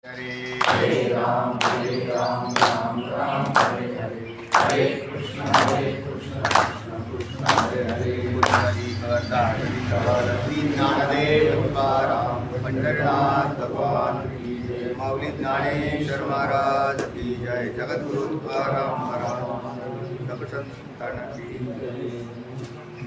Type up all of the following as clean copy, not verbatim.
हरे राम राम राम हरे हरे हरे कृष्ण कृष्ण कृष्ण हरे हरे हरि करता हरि कवल श्री ज्ञानदेव तुकाराम पंढरनाथ भगवान की जय माऊली ज्ञानेश्वर महाराज की जय जगद्गुरु तुकाराम महाराज सब संतान की जय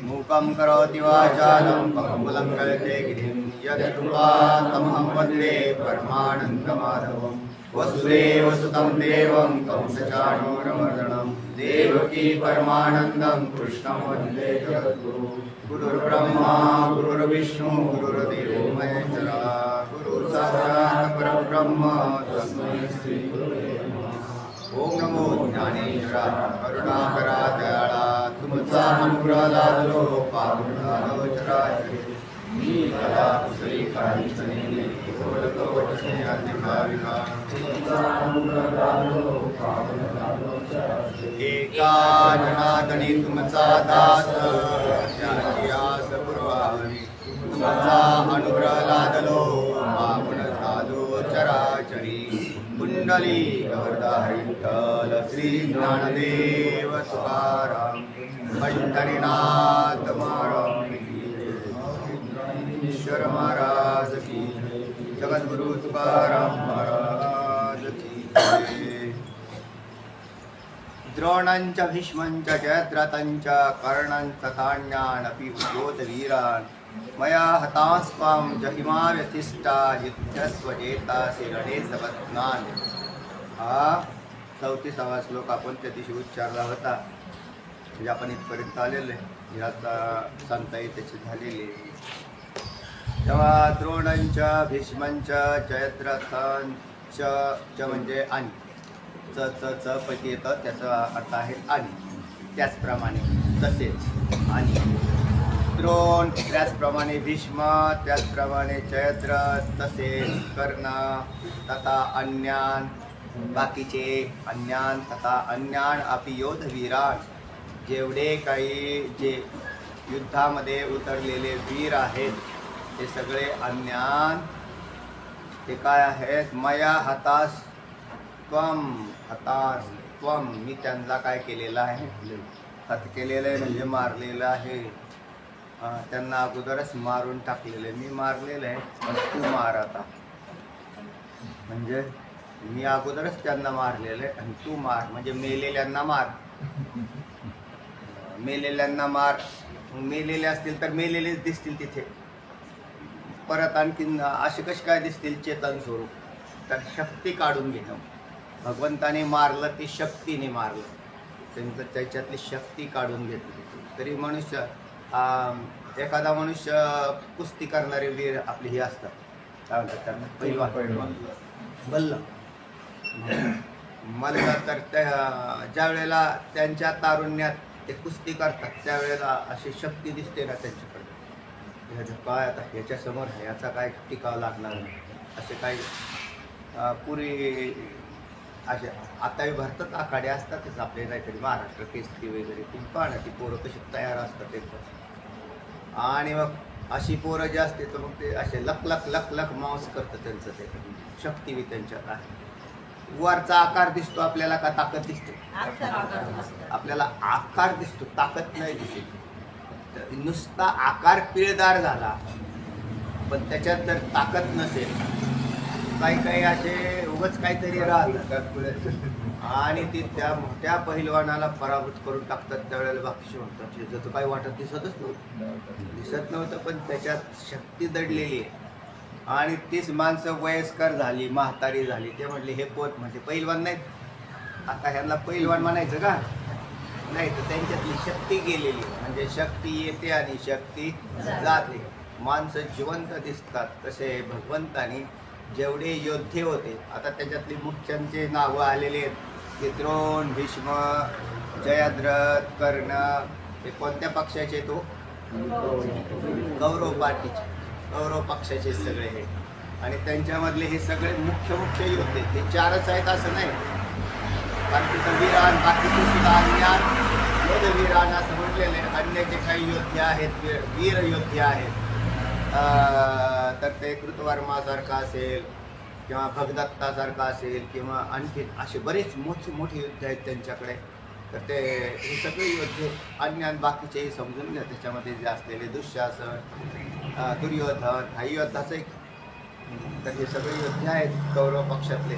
मूकं करोति वाचालं पङ्गुलं कलते गिरिं यत्कृपातमहं वन्दे परमानन्दमाधवं वसुदेवसुतं देवं कंसचाणूरमर्दनं देवकी परमानन्दं कृष्णं वन्दे जगद्गुरुं गुरुर्ब्रह्मा गुरुर्विष्णु गुरुर्देवो महेश्वरा गुरुसाक्षात् परब्रह्म तस्मै श्री गुरुवे नमः। ओम नमो ज्ञानेश्वरा करुणाकरा दयाळा तुमचा अनुग्रह लाभलो पावनालो चराचरे मी कला कुसरी काही सनेने बोलतो वचने अधिकारिका तुमचा अनुग्रह लाभलो पावनालो चराचरे एका जनार्दनी तुमचा दास त्याची आस पुरवावी तुमचा अनुग्रह लाभलो पावन झालो चराचरी कुंडली गवर्धर विठ्ठल श्री ज्ञानदेव तुकाराम पंढरीनाथ महाराज की जय ईश्वर महाराज की जय जगद्गुरु तुकाराम महाराज की जय द्रोणांच भीष्मंच जयद्रथंच कर्णंच तान्यानपि उद्योतवीरान् मया हतांस्त्वां जहिमा व्यतिष्ठा युद्धस्वजेतासि रणे सबध्नान्। हा 34वा श्लोक आपण त्या दिवशी उच्चारला होता, म्हणजे आपण इथपर्यंत आलेले याचा सांगताही त्याची झालेली। तेव्हा द्रोणांच भीष्मंच जयद्रथांच च म्हणजे आणि च पैकी येतं, त्याचा अर्थ आहे आणि त्याचप्रमाणे तसेच आणि द्रोण त्याचप्रमाणे भीष्म त्याचप्रमाणे जयद्रथ तसेच कर्ण तथा अन्यान बाकीचे अन्यान तथा अन्यान अपि योधवीरान जेवढे काही जे युद्धामध्ये उतरलेले वीर आहेत ते सगळे अन्यान ते काय आहेत मया हतास त्वम मी त्यांना काय केलेलं आहे हत केलेलं आहे म्हणजे मारलेलं आहे। त्यांना अगोदरच मारून टाकलेलं आहे, मी मारलेलं आहे पण तू मार आता, म्हणजे मी अगोदरच त्यांना मारलेलं आहे आणि तू मार म्हणजे मेलेल्यांना मार। मेलेल्यांना मार, मेलेले असतील तर मेलेलेच दिसतील तिथे, परत आणखीन असे कसे काय दिसतील चेतन स्वरूप, तर शक्ती काढून घेणं। भगवंताने मारलं ती शक्तीने मारलं, त्यांचं त्याच्यातली शक्ती काढून घेतली। तरी मनुष्य एखादा मनुष्य कुस्ती करणारे वीर आपले हे असतात, काय म्हणतात त्यांना पैलवान बल्ल मला तर त्या ज्या वेळेला त्यांच्या तारुण्यात ते कुस्ती करतात त्यावेळेला अशी शक्ती दिसते ना त्यांच्याकडे, काय आता ह्याच्यासमोर ह्याचा काय टिकाव लागणार नाही असे काही पूर्वी असे आताही भरतात आखाडे असतातच आपले काहीतरी महाराष्ट्र केसरी वगैरे, ती पाहणं ती पोरं कशी तयार असतात एकदम, आणि मग अशी पोरं जी असते तर मग ते असे लक लक लक लक मांस करतं त्यांचं, ते शक्ती बी त्यांच्यात आहे। वरचा आकार दिसतो आपल्याला का ताकद दिसते? आपल्याला आकार दिसतो, ताकद नाही दिसत। नुसता आकार पिळदार झाला पण त्याच्यात जर ताकद नसेल, काही काही असे उगाच काहीतरी राहतात आणि ती त्या मोठ्या पहिलवानाला पराभूत करून टाकतात, त्यावेळेला बाकीचे म्हणतात त्याचं काही वाटत दिसतच नव्हतं पण त्याच्यात शक्ती दडलेली आहे। आणि तीच माणसं वयस्कर झाली, म्हातारी झाली, ते म्हटले हे पोत म्हणजे पहिलवान नाहीत, आता ह्यांना पहिलवान म्हणायचं का नाही, तर त्यांच्यातली शक्ती गेलेली, म्हणजे शक्ती येते आणि शक्ती जाते, माणसं जिवंत दिसतात। तसे भगवंतानी जेवढे योद्धे होते आता त्याच्यातली मुख्यांचे नावं आलेले आहेत, ते द्रोण भीष्म जयद्रथ कर्ण, हे कोणत्या पक्षाचे? तो कौरव पार्टीचे, कौरव पक्षाचे सगळे हे, आणि त्यांच्यामधले हे सगळे मुख्य योद्धे हे चारच आहेत असं नाही, बाकीचं वीरान बाकीचे सुद्धा अन्यान योधवीरान असं म्हटलेले, अन्य जे काही योद्धे आहेत वीर योद्धे आहेत तर ते कृतवर्मासारखा असेल किंवा भगदत्तासारखा असेल किंवा आणखी असे बरेच मोठे युद्ध आहेत त्यांच्याकडे. तर ते हे सगळे योद्धे आणि बाकीचेही समजून घ्या. त्याच्यामध्ये जे असलेले दुःशासन, दुर्योधन, हा योद्धाचं एक. तर हे सगळे योद्धे आहेत कौरव पक्षातले.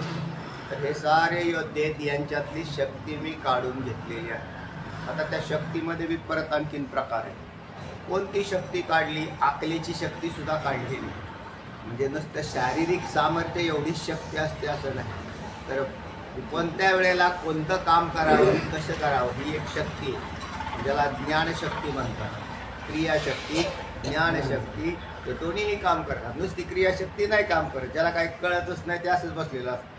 तर हे सारे योद्धे यांच्यातली शक्ती मी काढून घेतलेली आहे. आता त्या शक्तीमध्ये बी परत आणखीन प्रकार आहे. कोणती शक्ती काढली? आकलेची शक्ती सुद्धा काढलेली. म्हणजे नुसतं शारीरिक सामर्थ्य एवढीच शक्ती असते असं नाही. तर कोणत्या वेळेला कोणतं काम करावं, कसं करावं, ही एक शक्ती आहे. ज्याला ज्ञानशक्ती म्हणतात. क्रियाशक्ती, ज्ञानशक्ती, हे दोन्हीही काम करतात. नुसती क्रियाशक्ती नाही काम करत. ज्याला काही कळतच नाही ते असंच बसलेलं असतं.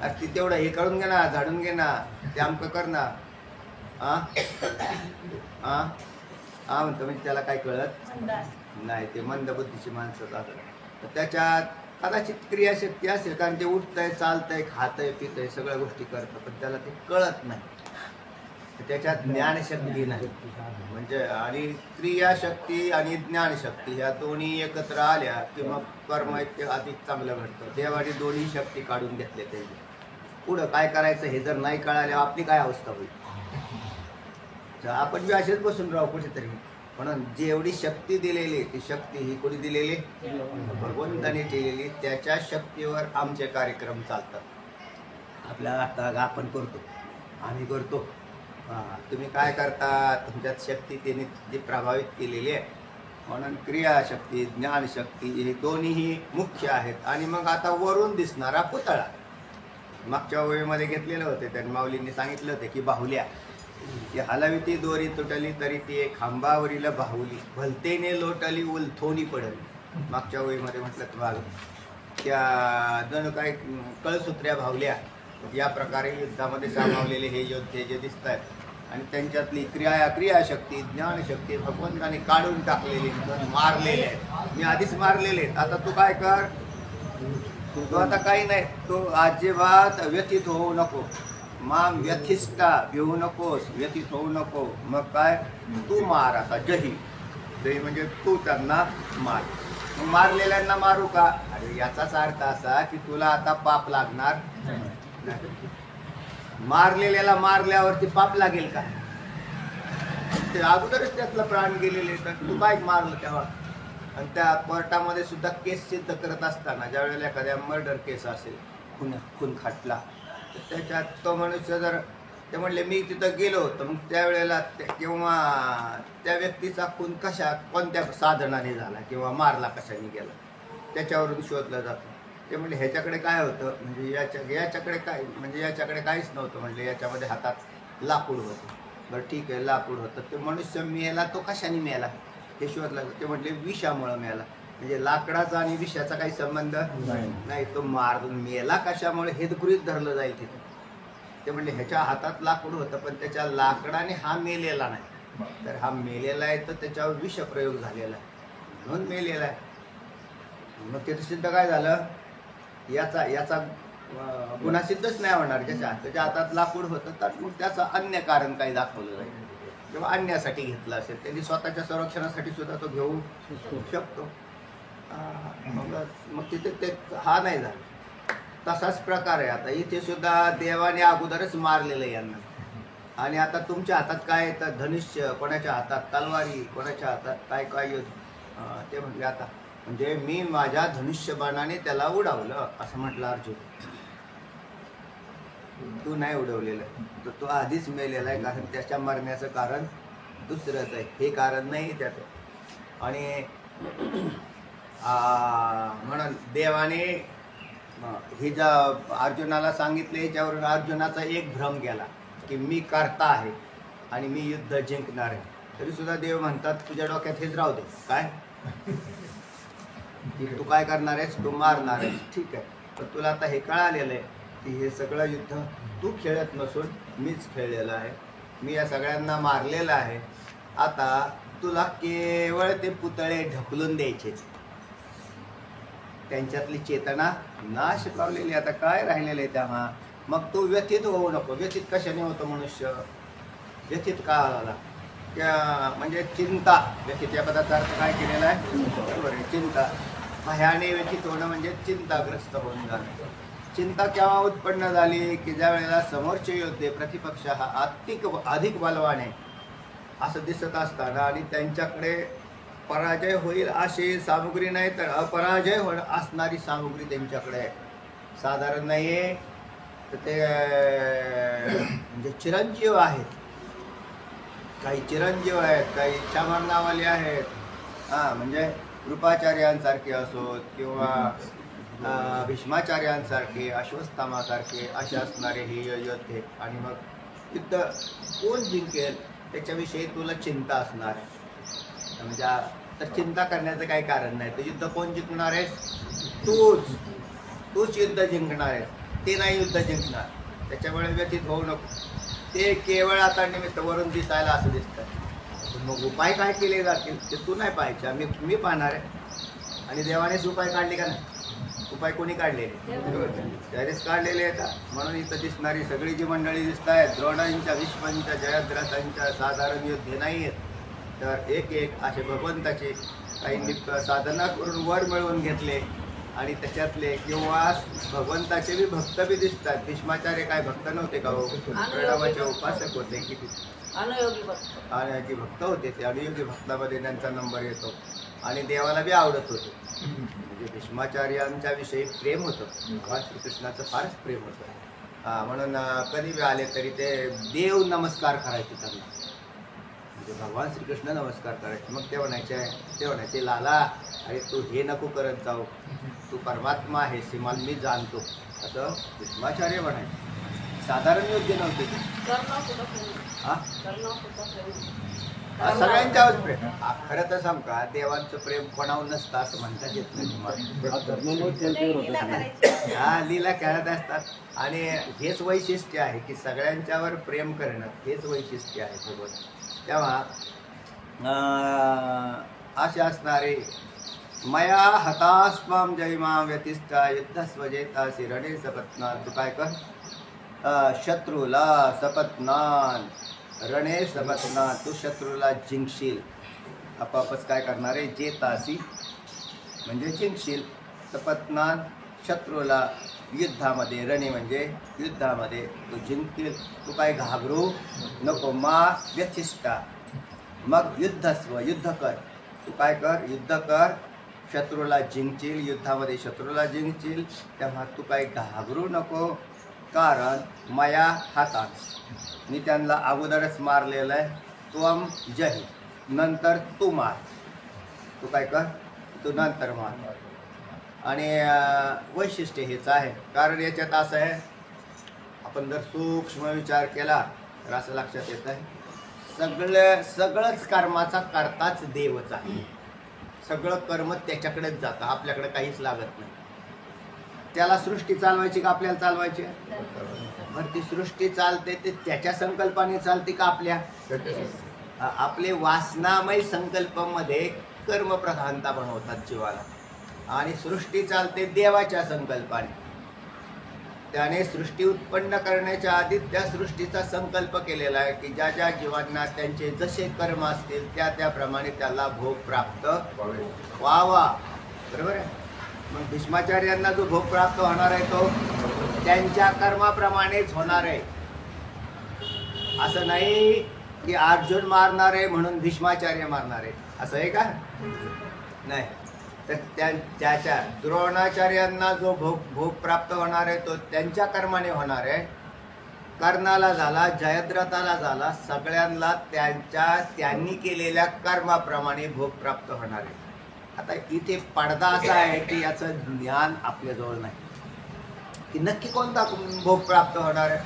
अरे ती तेवढं हे करून घे ना, झाडून घे ना, ते आमकं कर ना. म्हणतो म्हणजे त्याला काय कळत नाही. ते मंदबुद्धीची माणसं जातात. तर त्याच्यात कदाचित क्रियाशक्ती असेल, कारण ते उठतंय, चालतंय, खातंय, पितंय, सगळ्या गोष्टी करतं, पण त्याला ते कळत नाही. त्याच्यात ज्ञानशक्ती नाही. म्हणजे आणि क्रियाशक्ती आणि ज्ञानशक्ती ह्या दोन्ही एकत्र आल्या की मग कर्म ते अधिक चांगलं घडतं. देवाने दोन्ही शक्ती काढून घेतले. ते पुढं काय करायचं हे जर नाही कळालं आपली काय अवस्था होईल. आपण बी असेच बसून राहू कुठेतरी. म्हणून जेवढी शक्ती दिलेली ती शक्ती ही कोणी दिलेली? भगवंताने दिलेली. त्याच्या शक्तीवर आमचे कार्यक्रम चालतात. आपल्या आता आपण करतो, आम्ही करतो. तुम्ही काय करता? तुमच्यात शक्ती त्याने जी प्रभावित केलेली आहे. म्हणून क्रियाशक्ती, ज्ञानशक्ती हे दोन्हीही मुख्य आहेत. आणि मग आता वरून दिसणारा पुतळा मागच्या वेळेमध्ये घेतलेलं होते. त्यांनी माऊलींनी सांगितलं होते की बाहुल्या ती हलावी ती दोरी तुटली तरी ती एक खांबावरील बाहुली भलतेने लोटली उलथोनी पडली. मागच्या वेळीमध्ये म्हटलं तर त्या जणू काय कळसूत्र्या बाहुल्या या प्रकारे युद्धामध्ये सामावलेले हे योद्धे जे दिसत आहेत. आणि त्यांच्यातली क्रियाशक्ती, ज्ञानशक्ती भगवंताने काढून टाकलेली, मारलेले आहेत. मी आधीच मारलेले आहेत. आता तू काय कर? तो आता काही नाही. तो अजिबात व्यथित होऊ नको. माम व्यथिष्ठा घेऊ नकोस, व्यथित होऊ नको. मग काय? तू मार आता. जही म्हणजे तू त्यांना मार. मग मारलेल्यांना मारू का? अरे याचाच अर्थ असा की तुला आता पाप लागणार नाही. मारलेल्याला मारल्यावरती पाप लागेल का? ते अगोदरच त्यातला प्राण गेलेले. तर तू काय मारलं तेव्हा? आणि त्या कोर्टामध्ये सुद्धा केस सिद्ध करत असताना ज्या वेळेला एखाद्या मर्डर केस असेल, खून खाटला, तर त्याच्यात तो मनुष्य जर ते म्हणले मी तिथं गेलो होतो, मग त्यावेळेला किंवा त्या व्यक्तीचा खून कोणत्या साधनाने झाला किंवा मारला कशाने गेला त्याच्यावरून शोधलं जातं. ते म्हणजे ह्याच्याकडे काय होतं? म्हणजे याच्याकडे काय, म्हणजे याच्याकडे काहीच नव्हतं. म्हणजे याच्यामध्ये हातात लाकूड होतं. बरं ठीक आहे, लाकूड होतं. ते मनुष्य मेला तो कशाने मेला हे शोधलं. ते म्हटले विषामुळं मेला. म्हणजे लाकडाचा आणि विषाचा काही संबंध नाही. तो मारून मेला कशामुळे हे गृहीत धरलं जाईल तिथे. ते म्हणजे ह्याच्या हातात लाकूड होतं, पण त्याच्या लाकडाने हा मेलेला नाही. तर हा मेलेला आहे तर त्याच्यावर विषप्रयोग झालेला आहे म्हणून मेलेला आहे. मग ते सिद्ध काय झालं? याचा गुन्हा सिद्धच नाही होणार. त्याच्या हातात लाकूड होतं तर मग त्याचं अन्य कारण काही दाखवलं जाईल किंवा अन्यासाठी घेतलं असेल. त्यांनी स्वतःच्या संरक्षणासाठी सुद्धा तो घेऊ शकतो. मग तिथे ते हा नाही झाला. तसाच प्रकार आहे. आता इथे सुद्धा देवाने अगोदरच मारलेलं यांना. आणि आता तुमच्या हातात काय तर धनुष्य, कोणाच्या हातात तलवारी, कोणाच्या हातात काय काय ते म्हटले आता म्हणजे मी माझ्या धनुष्यबाणाने त्याला उडवलं असं म्हटलं अर्जुन. तू नाही उडवलेलं, तर तो आधीच मेलेला आहे. कारण त्याच्या मरण्याचं कारण दुसरंच आहे, हे कारण नाही त्याचं. आणि म्हणून देवाने हे ज्या अर्जुनाला सांगितले याच्यावरून अर्जुनाचा एक भ्रम गेला की मी करता आहे आणि मी युद्ध जिंकणार आहे. तरी सुद्धा देव म्हणतात तुझ्या डोक्यात हेच राहू दे. काय की तू काय करणार आहेस? तू मारणार आहेस. ठीक आहे, पण तुला आता हे कळालेलं आहे की हे सगळं युद्ध तू खेळत नसून मीच खेळलेलं आहे. मी या सगळ्यांना मारलेलं आहे. आता तुला केवळ ते पुतळे ढकलून द्यायचे. त्यांच्यातली चेतना नाश पावलेली. आता काय राहिलेलं आहे तेव्हा? मग तो व्यथित होऊ नको. व्यथित कशाने होतो मनुष्य? व्यथित का आला? त्या म्हणजे चिंता. व्यथित या पदाचा अर्थ काय केलेला आहे? बरोबर आहे, चिंता. भयाने व्यथित होणं म्हणजे चिंताग्रस्त होऊन जाणं. चिंता केव्हा उत्पन्न झाली की ज्या वेळेला समोरचे योद्धे प्रतिपक्ष हा अधिक बलवान आहे असं दिसत असताना आणि त्यांच्याकडे पराजय होईल अशी सामुग्री नाही तर अपराजय होणं असणारी सामुग्री त्यांच्याकडे आहे. साधारण नाही आहे तर ते म्हणजे चिरंजीव आहेत, काही चिरंजीव आहेत, काही इच्छामरणावाले आहेत. म्हणजे कृपाचार्यांसारखे असोत किंवा भीष्माचार्यांसारखे, अश्वत्थामासारखे असे असणारे हे योद्धे. आणि मग युद्ध कोण जिंकेल त्याच्याविषयी तुला चिंता असणार आहे. म्हणजे तर चिंता करण्याचं काही कारण नाही. तर युद्ध कोण जिंकणार आहे? तूच युद्ध जिंकणार आहे, ते नाही युद्ध जिंकणार. त्याच्यामुळे व्यथित होऊ नको. ते केवळ आता निमित्त वरून दिसायला असं दिसतं. मग उपाय काय केले जातील ते तू नाही पाहायचे, मी पाहणार आहे. आणि देवानेच उपाय काढले का नाही? उपाय कोणी काढलेले? त्यानेच काढलेले आहेत. म्हणून इथं दिसणारी सगळी जी मंडळी दिसत आहेत, द्रोणांच्या, भीष्मांच्या, जयद्रथांच्या साधारण योद्धे नाही आहेत, तर एक एक असे भगवंताचे काही साधना करून वर मिळवून घेतले. आणि त्याच्यातले किंवा भगवंताचे बी भक्त बी दिसतात. भीष्माचार्य काय भक्त नव्हते का? प्रणवाचे उपासक होते, किती अनुयोगी भक्त होते. ते अनुयोगी भक्तामध्ये त्यांचा नंबर येतो आणि देवाला बी आवडत होते. म्हणजे भीष्माचार्यांच्या विषयी प्रेम होतं, भगवान श्रीकृष्णाचं फारच प्रेम होतं. म्हणून कधी बी आले तरी ते देव नमस्कार करायचे त्यांना. म्हणजे भगवान श्रीकृष्ण नमस्कार करायचे. मग ते म्हणायचे लाला अरे तू हे नको करत जाऊ, तू परमात्मा आहेस हे मला मी जाणतो, असं भीष्माचार्य म्हणायचे. साधारण योग्य नव्हते ते. सगळ्यांच्यावर प्रेम. खरं तर सांग का, देवांचं प्रेम कोणावर नसतं असं म्हणतात येत नाही तुम्हाला. लीला खेळत असतात आणि हेच वैशिष्ट्य आहे की सगळ्यांच्यावर प्रेम करणं, हेच वैशिष्ट्य आहे भगवत. तेव्हा असे असणारे मया हतास्माम जयमाम व्यतिष्ठा युद्धस्वजेता रणे सपत्नान. तू काय कर, शत्रूला सपत्नान रणे सपत्नान, तू शत्रूला जिंकशील. आपापच काय करणार आहे? जेतासी म्हणजे जिंकशील. सपत्नान शत्रूला युद्धामध्ये, रणे म्हणजे युद्धामध्ये तू जिंकतील. तू काय घाबरू नको. मा व्यतिष्ठा, मग युद्धस्व युद्ध कर. तू काय कर? युद्ध कर, शत्रूला जिंकशील. युद्धामध्ये शत्रूला जिंकशील. तेव्हा तू काही घाबरू नको. कारण मया हातात मी त्यांना अगोदरच मारलेलं आहे. त्वम जय, नंतर तू मार. तू काय कर? तू नंतर मार. आणि वैशिष्ट्य हेच आहे. कारण याच्यात असं आहे, आपण जर सूक्ष्म विचार केला तर असं लक्षात येत आहे, सगळंच कर्माचा करताच देवच आहे. सगळं कर्म त्याच्याकडेच जातं, आपल्याकडे काहीच लागत नाही. त्याला सृष्टी चालवायची का आपल्याला चालवायची? बरं, ती सृष्टी चालते ते त्याच्या संकल्पाने चालते का आपल्या? आपले वासनामय संकल्पामध्ये कर्मप्रधानता बनवतात जीवाला. आणि सृष्टी चालते देवाच्या संकल्पाने. त्याने सृष्टी उत्पन्न करण्याच्या आधी त्या सृष्टीचा संकल्प केलेला आहे की ज्या ज्या जीवांना त्यांचे जसे कर्म असतील त्याप्रमाणे त्याला भोग प्राप्त व्हावा. बरोबर आहे. मग भीष्माचार्यांना जो भोग प्राप्त होणार आहे तो त्यांच्या कर्माप्रमाणेच होणार आहे. असं नाही की अर्जुन मारणार आहे म्हणून भीष्माचार्य मारणार आहे, असं आहे का? नाही. तर त्याच्या द्रोणाचार्यांना जो भोग प्राप्त होणार आहे तो त्यांच्या कर्माने होणार आहे. कर्णाला झाला, जयद्रथाला झाला, सगळ्यांना त्यांनी केलेल्या कर्माप्रमाणे भोग प्राप्त होणार आहे. आता इथे पडदा असा आहे की याचं ज्ञान आपल्याजवळ नाही की नक्की कोणता भोग प्राप्त होणार आहे.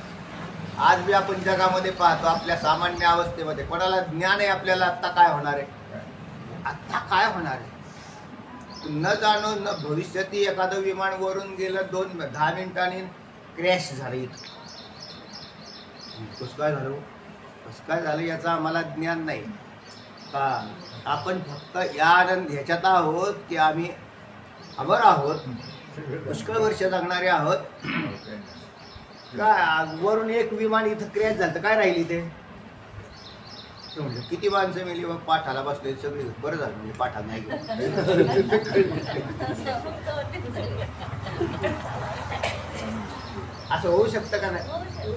आज बी आपण जगामध्ये पाहतो, आपल्या सामान्य अवस्थेमध्ये कोणाला ज्ञान आहे आपल्याला आत्ता काय होणार आहे, आत्ता काय होणार आहे न जाणून. न भविष्याती एखादं विमान वरून गेलं 10 मिनिटांनी क्रॅश झालं, इथं कसं काय झालं याचं आम्हाला ज्ञान नाही का. आपण फक्त या आनंद ह्याच्यात आहोत की आम्ही अमर आहोत, पुष्कळ वर्ष जगणारे आहोत. काय वरून एक विमान इथं क्रॅश झालं, काय राहील इथे? ते म्हणलं किती माणसं मिळली मग पाठाला बसले सगळे. बरं झालं म्हणजे पाठाला नाही गेलं. असं होऊ शकतं का नाही?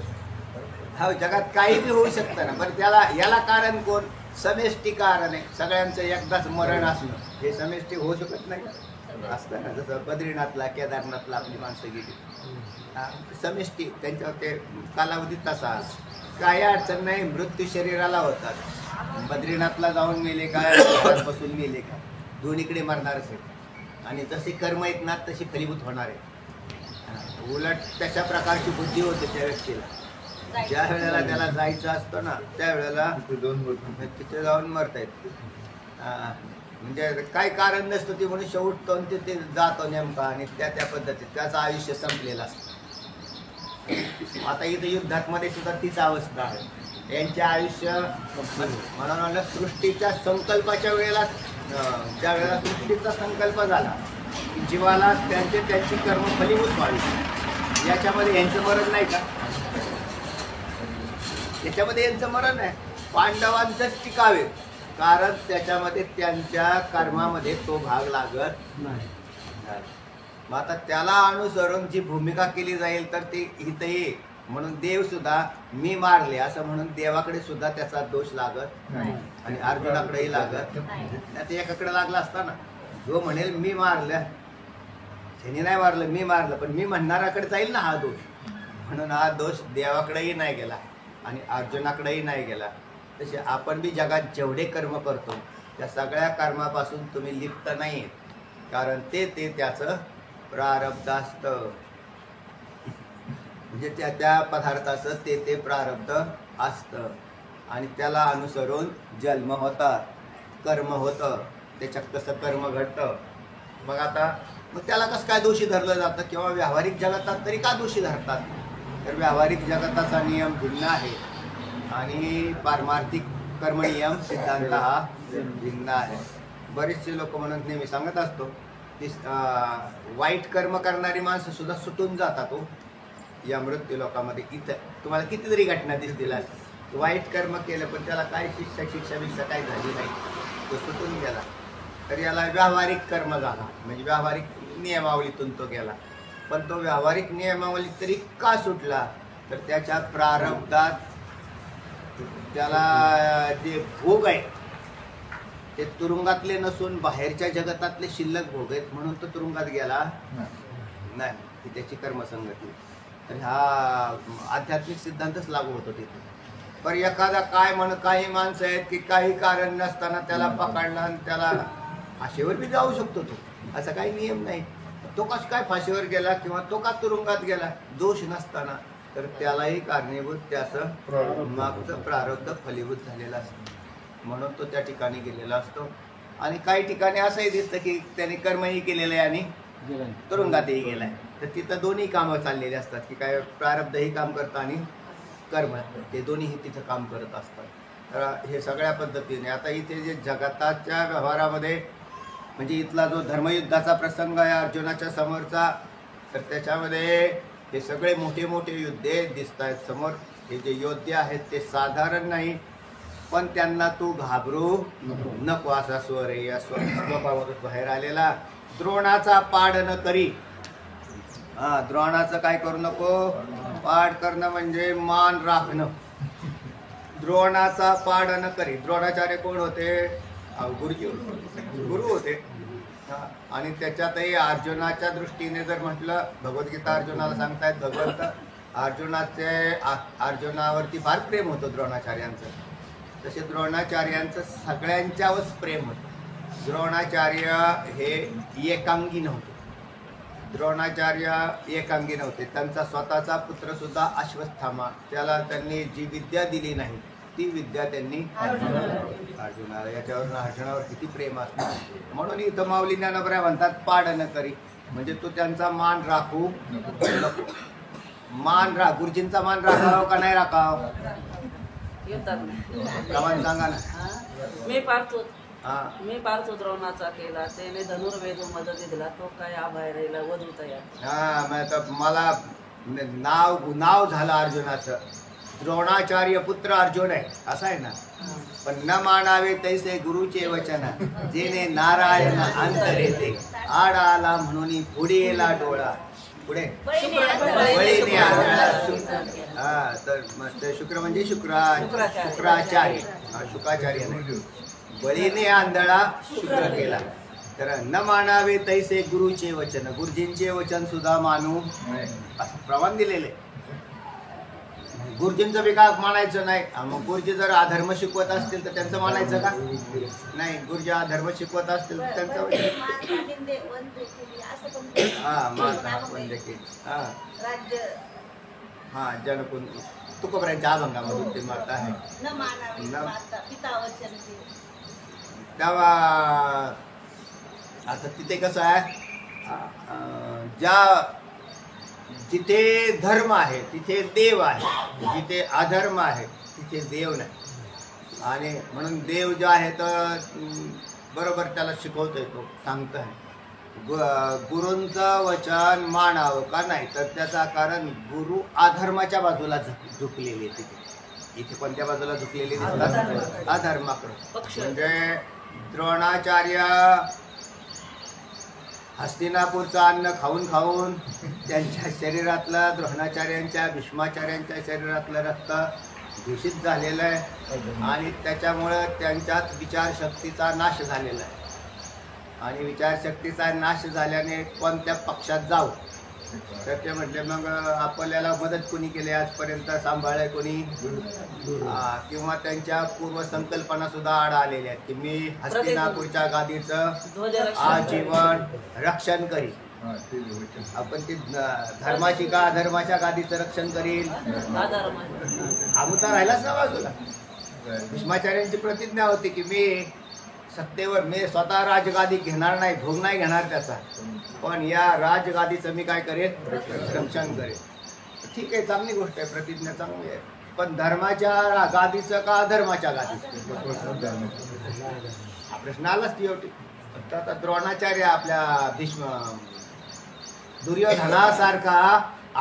हा, जगात काही बी होऊ शकतं ना. बरं त्याला याला कारण कोण? समेष्टी कारण आहे. सगळ्यांचं एकदाच मरण असणं हे समेष्टी होऊ शकत नाही असतं ना. जसं बद्रीनाथला केदारनाथला आपली माणसं गेली, समेष्टी त्यांच्यावर ते कालावधी तसा. काही अडचण नाही, मृत्यू शरीराला होतात. बद्रीनाथला जाऊन मेले का बसून मेले का दोन्हीकडे मरणारच आहे. आणि जशी कर्म आहेत ना तशी फलीभूत होणार आहे. उलट तशा प्रकारची बुद्धी होते त्या व्यक्तीला. ज्या वेळेला त्याला जायचं असतं ना त्यावेळेला तिथे जाऊन मरतायत. म्हणजे काही कारण नसतं, ती मनुष्य उठतो आणि ते जातो नेमका आणि त्या पद्धतीत त्याचं आयुष्य संपलेलं असतं. आता इथं युद्धामध्ये सुद्धा तीच अवस्था आहे. यांचे आयुष्य म्हणून सृष्टीच्या संकल्पाच्या वेळेला, ज्या वेळेला सृष्टीचा संकल्प झाला जीवाला त्यांची कर्म फलीभूत व्हावी, याच्यामध्ये यांचं मरण नाही का? याच्यामध्ये यांचं मरण आहे. पांडवांचंच टिकावे, कारण त्याच्यामध्ये त्यांच्या कर्मामध्ये तो भाग लागत नाही. मग आता त्याला अनुसरून जी भूमिका केली जाईल तर ते हितही म्हणून देव सुद्धा मी मारले असं म्हणून देवाकडे सुद्धा त्याचा दोष लागत नाही आणि अर्जुनाकडेही लागत नाही. ते एकाकडे लागला असताना जो म्हणेल मी मारलं, त्यांनी नाही मारलं मी मारलं, पण मी म्हणणाराकडे जाईल ना हा दोष. म्हणून हा दोष देवाकडेही नाही गेला आणि अर्जुनाकडेही नाही गेला. तसे आपण बी जगात जेवढे कर्म करतो त्या सगळ्या कर्मापासून तुम्ही लिप्त नाही, कारण ते त्याचं प्रारब्ध असतं. म्हणजे त्या पदार्थाचं ते प्रारब्ध असतं आणि त्याला अनुसरून जन्म होतात, कर्म होतं, त्याच्यात कसं कर्म घडतं. मग त्याला कसं काय दोषी धरलं जातं किंवा व्यावहारिक जगतात तरी का दोषी धरतात? तर व्यावहारिक जगताचा नियम भिन्न आहे आणि पारमार्थिक कर्मनियम सिद्धांत हा भिन्न आहे. बरेचसे लोक म्हणून नेहमी सांगत असतो की वाईट कर्म करणारी माणसं सुद्धा सुटून जातात या मृत्यू लोकामध्ये. इथं तुम्हाला कितीतरी घटना दिसतील, वाईट कर्म केलं पण त्याला काय शिक्षा काही झाली नाही, तो सुटून गेला. तर याला व्यावहारिक कर्म झाला, म्हणजे व्यावहारिक नियमावलीतून तो गेला. पण तो व्यावहारिक नियमावली तरी का सुटला? तर त्याच्या प्रारब्धात त्याला जे भोग आहे ते तुरुंगातले नसून बाहेरच्या जगतातले शिल्लक भोग आहेत म्हणून तो तुरुंगात गेला नाही, ही त्याची कर्मसंगती. तर हा आध्यात्मिक सिद्धांतच लागू होतो तिथे. पण एखादा काही माणसं आहेत की काही कारण नसताना त्याला पकडलं आणि त्याला फाशीवर बी जाऊ शकतो तो, असा काही नियम नाही. तो कसं काय फाशीवर गेला किंवा तो का तुरुंगात गेला दोष नसताना, तर त्यालाही कारणीभूत त्याचं मागचं प्रारब्ध फलीभूत झालेलं असतं म्हणून तो त्या ठिकाणी गेलेला असतो. आणि काही ठिकाणी असंही दिसतं की त्याने कर्मही केलेलं आहे आणि तुरुंगातही गेलाय. तर तिथं दोन्ही कामं चाललेली असतात की काय प्रारब्धही काम करतं आणि कर्म ते दोन्हीही तिथं काम करत असतात. तर हे सगळ्या पद्धतीने आता इथे जे जगताच्या व्यवहारामध्ये म्हणजे इथला जो धर्मयुद्धाचा प्रसंग आहे अर्जुनाच्या समोरचा, तर त्याच्यामध्ये हे सगळे मोठे मोठे युद्धे दिसत आहेत समोर. हे जे योद्धे आहेत ते साधारण नाही, पण त्यांना तू घाबरू नको असा स्वर आहे या श्लोकामधून बाहेर आलेला. द्रोणाचा पाड न करी, द्रोणाचं काय करू नको, पाड करणं म्हणजे मान राखणं. द्रोणाचा पाड न करी. द्रोणाचार्य कोण होते? गुरु होते. आणि त्याच्यातही अर्जुनाच्या दृष्टीने जर म्हटलं, भगवद्गीता अर्जुनाला सांगतायत भगवंत, अर्जुनावरती फार प्रेम होतं द्रोणाचार्यांचं. तसे द्रोणाचार्यांचं सगळ्यांच्यावरच प्रेम होतं. द्रोणाचार्य हे एकांगी नव्हते. त्यांचा स्वतःचा पुत्र सुद्धा अश्वत्थामा, त्याला त्यांनी जी विद्या दिली नाही ती विद्या त्यांनी अर्जुनाला, याच्यावर अर्जुनावर किती प्रेम असतं. म्हणून इथं माऊली ज्ञानोबा म्हणतात पाड न करी, म्हणजे तू त्यांचा मान राखू नको. गुरुजींचा मान राखावं का नाही राखावं? प्रमाण सांगा ना. मी पारतो द्रोणाचा केला, त्याने धनुर्वेद मदत दिला, तो काय आभायला वधू तयार. मला नाव झालं अर्जुनाचं. द्रोणाचार्य पुत्र अर्जुन आहे असं आहे ना. पण न मानावे तैसे गुरुचे वचन, जेणे नारायण अंतरेते, आड आला म्हणून पुढे येला डोळा. पुढे बळीने आंधळा तर शुक्र म्हणजे शुक्राचार्य, शुकाचार्य नाही. बळीने आंधळा शुक्र केला. तर न मानावे तैसे गुरुचे वचन, गुरुजींचे वचन सुद्धा मानू असं प्रमाण दिलेले. गुरुजींचं बी का मानायचं नाही. मग गुरुजी जर अधर्म शिकवत असतील तर त्यांचं मानायचं का नाही. गुरुजी अधर्म शिकवत असतील तर त्यांचं जनकून तुकोबऱ्यांच्या अभंगामधून ते मत आहे. तेव्हा आता तिथे कसं आहे, जिथे धर्म आहे तिथे देव आहे, जिथे अधर्म आहे तिथे देव नाही. आणि म्हणून देव जो आहे तर बरोबर त्याला शिकवतोय, तो सांगतोय गुरूंचं वचन मानावं का नाही. तर त्याचा कारण गुरु अधर्माच्या बाजूला झुकलेले. तिथे इथे कोणत्या बाजूला झुकलेले दिसतात? अधर्माकडे. म्हणजे द्रोणाचार्य हस्तिनापूरचं अन्न खाऊन खाऊन त्यांच्या शरीरातलं, द्रोणाचार्यांच्या भीष्माचार्यांच्या शरीरातलं रक्त दूषित झालेलं आहे. आणि त्याच्यामुळं त्यांच्यात विचारशक्तीचा नाश झालेला आहे. आणि विचारशक्तीचा नाश झाल्याने कोणत्या पक्षात जाऊ. तर ते म्हटले मग आपल्याला मदत कोणी केली आजपर्यंत, सांभाळले कोणी, किंवा त्यांच्या पूर्वसंकल्पना सुद्धा आड आलेल्या आहेत की मी हस्तिनापूरच्या गादीचं आजीवन रक्षण करीन. आपण ती धर्माची का अधर्माच्या गादीचं रक्षण करील, हा मुद्दा राहिलाच ना बाजूला. भीष्माचार्यांची प्रतिज्ञा होती की मी सत्तेवर, मी स्वतः राजगादी घेणार नाही, भोग नाही घेणार त्याचा, पण या राजगादीचं मी काय करेन, रक्षण करेन. ठीक आहे, चांगली गोष्ट आहे, प्रतिज्ञा चांगली आहे. पण धर्माच्या गादीचं का अधर्माच्या गादीचं, हा प्रश्न आलाच शेवटी. आता द्रोणाचार्य आपल्या दुर्योधनासारखा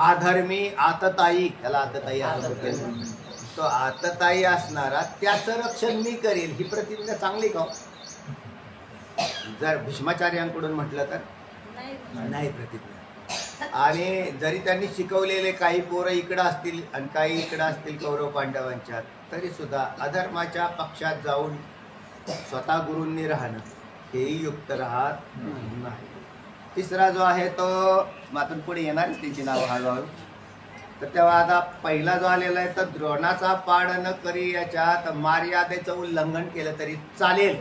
अधर्मी आतताई, त्याला आतताई असं तो आतताई असणारा, त्याचं रक्षण मी करेल, ही प्रतिज्ञा चांगली का? जर भीष्माचार्यांकडून म्हटलं तर नाही प्रतिज्ञा. आणि जरी त्यांनी शिकवलेले काही पोरं इकडं असतील आणि काही इकडं असतील कौरव पांडवांच्या, तरी सुद्धा अधर्माच्या पक्षात जाऊन स्वतः गुरूंनी राहणं हेही युक्त राहत नाही. तिसरा जो आहे तो मातून पुढे येणार त्यांची नावं हळूहळू. तर तेव्हा आता पहिला जो आलेला आहे तर द्रोणाचा पाड न करी याच्यात मर्यादेचं उल्लंघन केलं तरी चालेल.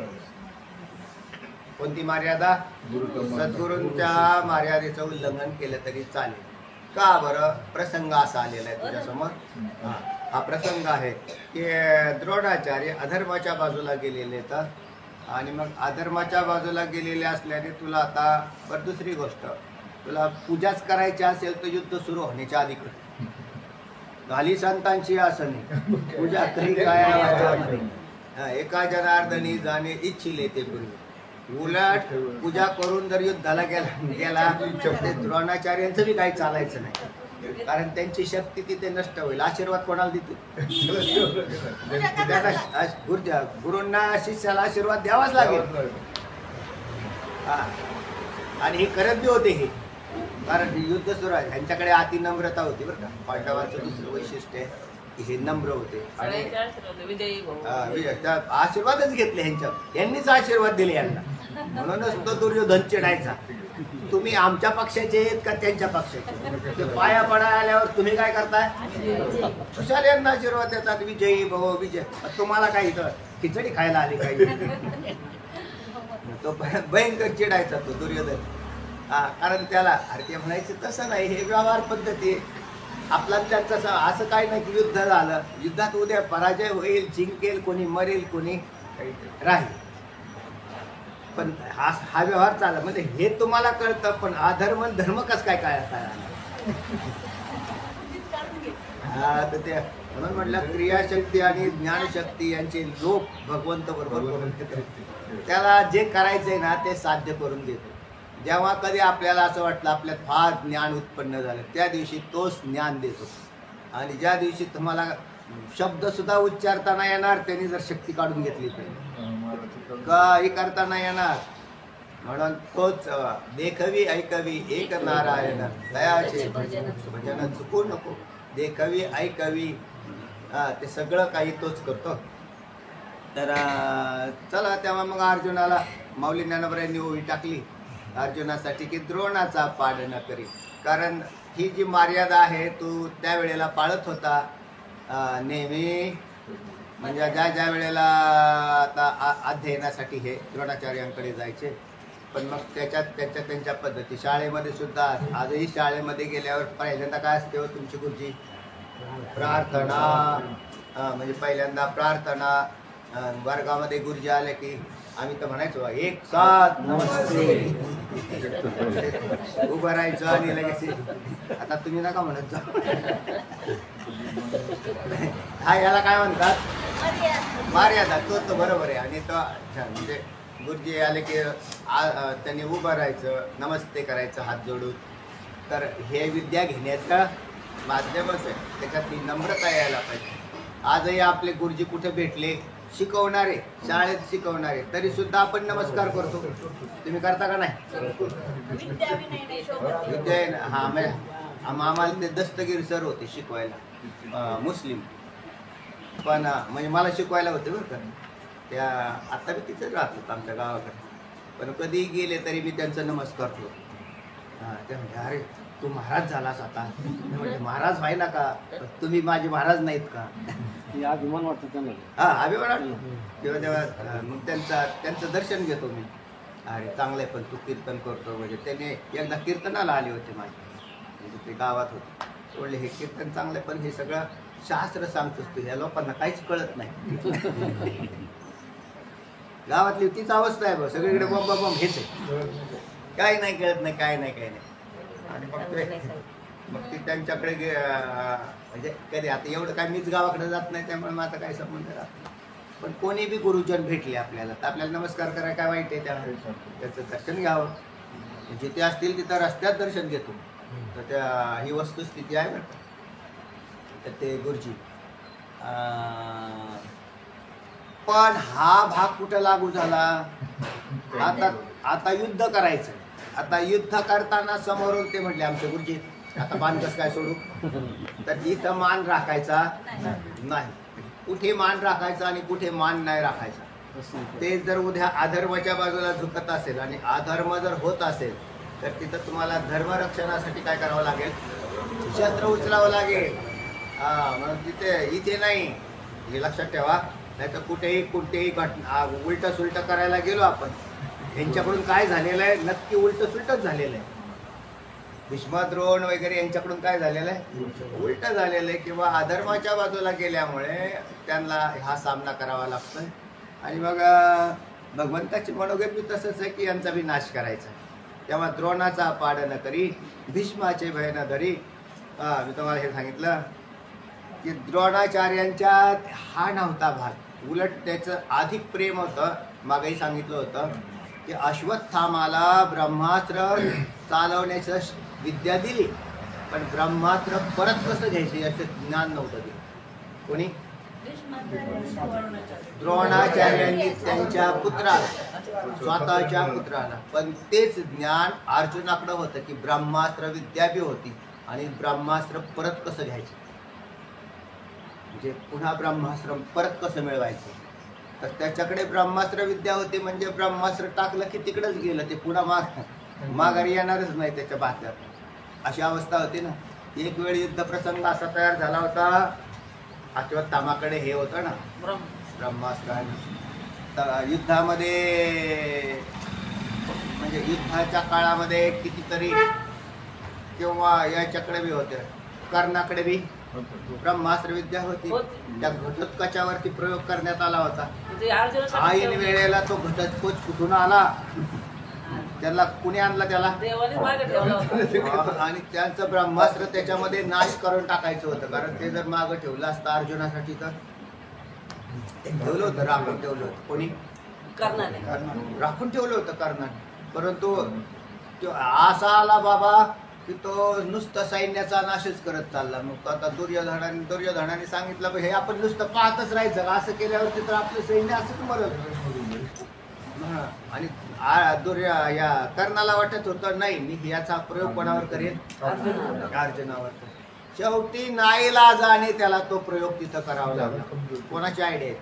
कोणती मर्यादा? सद्गुरूंच्या मर्यादेचं उल्लंघन केलं तरी चालेल. का बरं? प्रसंग असा आलेला आहे तुझ्यासमोर. हा प्रसंग आहे की द्रोणाचार्य अधर्माच्या बाजूला गेलेले तर, आणि मग अधर्माच्या बाजूला गेलेले असल्याने तुला आता बरं दुसरी गोष्ट, तुला पूजाच करायची असेल तर युद्ध सुरू होण्याच्या आधी कर. घाली संतांची आसनी पूजा करी काय, एका जनार्दनी जाणे इच्छिले ते पूर्वी. उलट पूजा करून जर युद्धाला गेला ते द्रोणाचार्यांचं बी काही चालायचं नाही, कारण त्यांची शक्ती तिथे नष्ट होईल. आशीर्वाद कोणाला देतो? गुरूंना शिष्याला आशीर्वाद द्यावाच लागेल. आणि हे करत बी होते हे, कारण युद्ध सुरू आहे. ह्यांच्याकडे अति नम्रता होती बरं का. पांडवांचं दुसरं वैशिष्ट्य आहे की हे नम्र होते आणि आशीर्वादच घेतले ह्यांच्या, यांनीच आशीर्वाद दिले यांना. म्हणूनच तो दुर्योधन चिडायचा, तुम्ही आमच्या पक्षाचे आहेत का त्यांच्या पक्षाचे? ते पाया पडायला आल्यावर तुम्ही काय करताय? खुशाल यांना आशीर्वाद देतात, विजयी भव विजय. तुम्हाला काय इथं खिचडी खायला आली काही? तो भयंकर चिडायचा तो दुर्योधन. कारण त्याला अरे ते म्हणायचं तसं नाही, हे व्यवहार पद्धती आपला त्यांचा असं काय नाही की युद्ध झालं, युद्धात उद्या पराजय होईल, जिंकेल कोणी, मरेल कोणी, राहील. पण हा व्यवहार चालला म्हणजे हे तुम्हाला कळतं, पण अधर्म धर्म कसं काय काय तर ते म्हणून म्हटलं क्रियाशक्ती आणि ज्ञानशक्ती यांचे लोक भगवंत बरोबर करून देतो. त्याला जे करायचंय ना ते साध्य करून देतो. जेव्हा कधी आपल्याला असं वाटलं आपल्यात फार ज्ञान उत्पन्न झालं, त्या दिवशी तोच ज्ञान देतो. आणि ज्या दिवशी तुम्हाला शब्द सुद्धा उच्चारताना येणार, त्यांनी जर शक्ती काढून घेतली तर काही करताना येणार. म्हणून तोच देखवी ऐकवी एक नारायण दयाचे भजन चुकू नको. देखवी ऐकवी ते सगळं काही तोच करतो. तर चला तेव्हा मग अर्जुनाला माऊली ज्ञानोबरायांनी ओवी टाकली अर्जुनासाठी की द्रोणाचा पाड न करी. कारण ही जी मर्यादा आहे तू त्यावेळेला पाळत होता नेहमी. म्हणजे ज्या वेळेला आता अध्ययनासाठी हे द्रोणाचार्यांकडे जायचे, पण मग त्यांच्या पद्धती शाळेमध्ये सुद्धा आजही शाळेमध्ये गेल्यावर पहिल्यांदा काय असते हो तुमची गुरुजी? प्रार्थना. म्हणजे पहिल्यांदा प्रार्थना. वर्गामध्ये गुरुजी आले की आम्ही तर म्हणायचो एक साथ नमस्ते, उभं राहायचं आणि लगेच. आता तुम्ही नका म्हणत जा. हा याला काय म्हणतात? मर्यादा. तो बरोबर आहे. आणि तो म्हणजे गुरुजी आले की त्यांनी उभं राहायचं, नमस्ते करायचं हात जोडून. तर हे विद्या घेण्याचं माध्यमच आहे, त्याच्यातली नम्रता यायला पाहिजे. आजही आपले गुरुजी कुठे भेटले, शिकवणारे, शाळेत शिकवणारे, तरी सुद्धा आपण नमस्कार करतो. तुम्ही करता का नाही? विद्या हा म्हणजे आम्हाला ते दस्तगीर सर होते शिकवायला, मुस्लिम. पण म्हणजे मला शिकवायला होते बरं का. त्या आता मी तिथेच राहतो आमच्या गावाकडे, पण कधी गेले तरी मी त्यांचा नमस्कार करतो. ते म्हणजे अरे तू महाराज झालास आता. म्हणजे महाराज व्हायला का? तुम्ही माझे महाराज नाहीत का? अभिमान वाटतो त्यांना. हा अभिमान वाटतो. तेव्हा मग त्यांचं दर्शन घेतो मी. अरे चांगलं आहे, पण तू कीर्तन करतो. म्हणजे त्याने एकदा कीर्तनाला आले होते माझे, म्हणजे ते गावात होते. बोलले हे कीर्तन चांगलं आहे, पण हे सगळं शास्त्र सांगतोस तू, ह्या लोकांना काहीच कळत नाही. गावातली तीच अवस्था आहे बघ, सगळीकडे बम बम हेच आहे, काही नाही कळत नाही, काय नाही. आणि मग ते त्यांच्याकडे म्हणजे कधी आता एवढं काय मीच गावाकडे जात नाही, त्यामुळे माझा काही संबंध राहत नाही. पण कोणी बी गुरुजन भेटले आपल्याला तर आपल्याला नमस्कार करायला काय वाईट आहे? त्याचं दर्शन घ्यावं. जिथे असतील तिथं रस्त्यात दर्शन घेतो. तर त्या ही वस्तुस्थिती आहे बरं. तर ते गुरुजी पण हा भाग कुठं लागू झाला? आता युद्ध करायचं. आता युद्ध करताना समोरून ते म्हटले आमचे गुरुजी आता मान कसं काय सोडू? तर इथं मान राखायचा नाही. कुठे मान राखायचा आणि कुठे मान नाही राखायचा. ते जर उद्या अधर्माच्या बाजूला झुकत असेल आणि अधर्म जर होत असेल तर तिथं तुम्हाला धर्मरक्षणासाठी काय करावं लागेल? शस्त्र उचलावं लागेल. म्हणून इथे नाही, हे लक्षात ठेवा. नाही तर कुठेही घटना उलटं सुलटं करायला गेलो आपण, यांच्याकडून काय झालेलं आहे? नक्की उलटं सुलटंच झालेलं आहे. भीष्म द्रोण वगैरे यांच्याकडून काय झालेलं आहे? उलटं झालेलं आहे. किंवा अधर्माच्या बाजूला गेल्यामुळे त्यांना हा सामना करावा लागतोय. आणि मग भगवंताची मनोगत बी तसंच आहे की यांचा बी नाश करायचा. तेव्हा द्रोणाचा पाड न करी, भीष्माचे भय न धरी. मी तुम्हाला हे सांगितलं की द्रोणाचार्यांच्यात हा नव्हता भाग, उलट त्याचं अधिक प्रेम होतं. मागेही सांगितलं होतं की अश्वत्थामाला ब्रह्मास्त्र चालवण्याचं विद्या दिली, पण ब्रह्मास्त्र परत कसं घ्यायचं याचं ज्ञान नव्हतं दिलं. कोणी? द्रोणाचार्यांनी त्यांच्या पुत्राला, स्वतःच्या पुत्राला. पण तेच ज्ञान अर्जुनाकडं होतं की ब्रह्मास्त्र विद्या बी होती आणि ब्रह्मास्त्र परत कसं घ्यायचं, म्हणजे पुन्हा ब्रह्मास्त्र परत कसं मिळवायचं. तर त्याच्याकडे ब्रह्मास्त्र विद्या होती. म्हणजे ब्रह्मास्त्र टाकलं की तिकडंच गेलं, ते पुन्हा माघारी येणारच नाही त्याच्या बाहेर. अशी अवस्था होती ना. एक वेळ युद्ध प्रसंग असा तयार झाला होता, अश्वत्थामाकडे हे होतं ना ब्रह्मास्त्र. तर युद्धामध्ये म्हणजे युद्धाच्या काळामध्ये कितीतरी, किंवा याच्याकडे बी होते, कर्णाकडे बी ब्रह्मास्त्र विद्या होती. त्या घटोत्कचावरती प्रयोग करण्यात आला होता. ऐन वेळेला तो घटोत्कच कुठून आला, त्याला कुणी आणला? त्याला आणि त्यांचं ब्रह्मास्त्र त्याच्यामध्ये नाश करून टाकायचं होतं. कारण ते जर मागं ठेवलं असतं अर्जुनासाठी तर ते ठेवलं होतं, राखून ठेवलं होतं. कोणी? कर्णाने राखून ठेवलं होतं कर्णाने. परंतु तो असा आला बाबा की तो नुसतं सैन्याचा नाशच करत चालला. मग तो आता दुर्योधनाने सांगितलं हे आपण नुसतं पाहतच राहायचं का, असं केल्यावरती तर आपलं सैन्य असंच मरत. आणि या कर्णाला वाटत होतं नाही मी याचा प्रयोग कोणावर करेन, अर्जुनावर. शेवटी नाईलाजाने त्याला तो प्रयोग तिथं करावा लागला. कोणाची आयडिया आहे?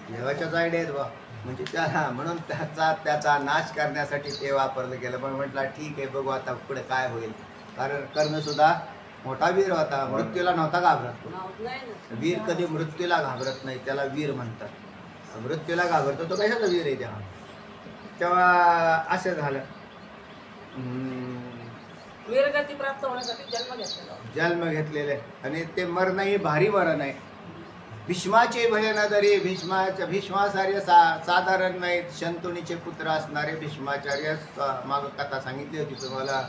देवाच्याच आयडिया आहेत बा. म्हणजे म्हणून त्याचा नाश करण्यासाठी ते वापरलं गेलं. पण म्हटलं ठीक आहे बघू आता पुढे काय होईल. कारण कर्ण सुद्धा मोठा वीर होता, मृत्यूला नव्हता घाबरत. वीर कधी मृत्यूला घाबरत नाही, त्याला वीर म्हणतात. मृत्यूला घाबरतो तो कशाचा वीर आहे तेव्हा असं झालं. वीरगती प्राप्त होण्यासाठी जन्म घेतलेले आणि ते मरण ही भारी मरण आहे. भीष्माचे भयनदरी भीष्माचार्य साधारण नाहीत. शंतनुचे पुत्र असणारे भीष्माचार्य माग कथा सांगितली होती तुम्हाला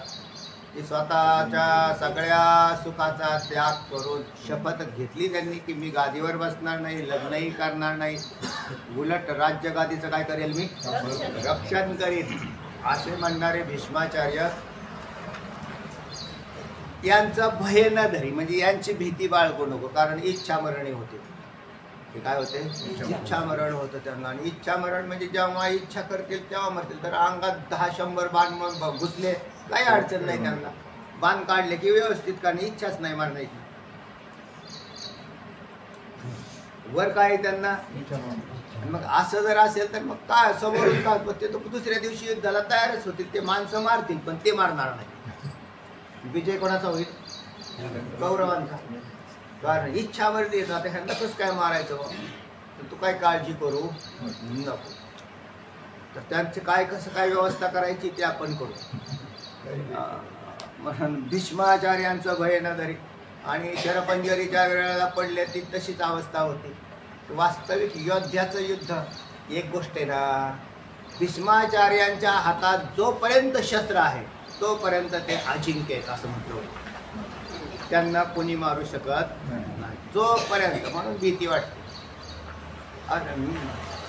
की स्वतःच्या सगळ्या सुखाचा त्याग करून शपथ घेतली त्यांनी की मी गादीवर बसणार नाही, लग्नही करणार नाही, उलट राज्य गादीचं काय करेल मी रक्षण करीन असे म्हणणारे भीष्माचार्य यांचं भय न धरी म्हणजे यांची भीती बाळगू नको. कारण इच्छा मरणी होते. ते काय होते? इच्छा मरण होतं त्यांना. आणि इच्छा मरण म्हणजे जेव्हा इच्छा करतील तेव्हा मरतील. तर अंगात 10-100 बाण घुसले काही अडचण नाही त्यांना. बाण काढले की व्यवस्थित, कारण इच्छाच नाही मारण्याची. वर काय त्यांना. मग असं जर असेल तर मग काय समोर ते तर दुसऱ्या दिवशी युद्धाला तयारच होतील. ते माणसं मारतील पण ते मारणार नाही. विजय कोणाचा होईल? कौरवांचा. कारण इच्छा मरली जाते. ह्यांना कसं काय मारायचं तू काय काळजी करू नको. तर त्यांची काय कसं काय व्यवस्था करायची ते आपण करू. म्हणून भीष्माचार्यांचं भय न धरी. आणि शरपंजरीच्या वेळेला पडले ती तशीच अवस्था होती. वास्तविक योद्ध्याचं युद्ध एक गोष्ट आहे ना, भीष्माचार्यांच्या हातात जोपर्यंत शस्त्र आहे तोपर्यंत ते अजिंक्य आहेत असं म्हटलं होतं. त्यांना कोणी मारू शकत नाही जोपर्यंत. म्हणून भीती वाटते.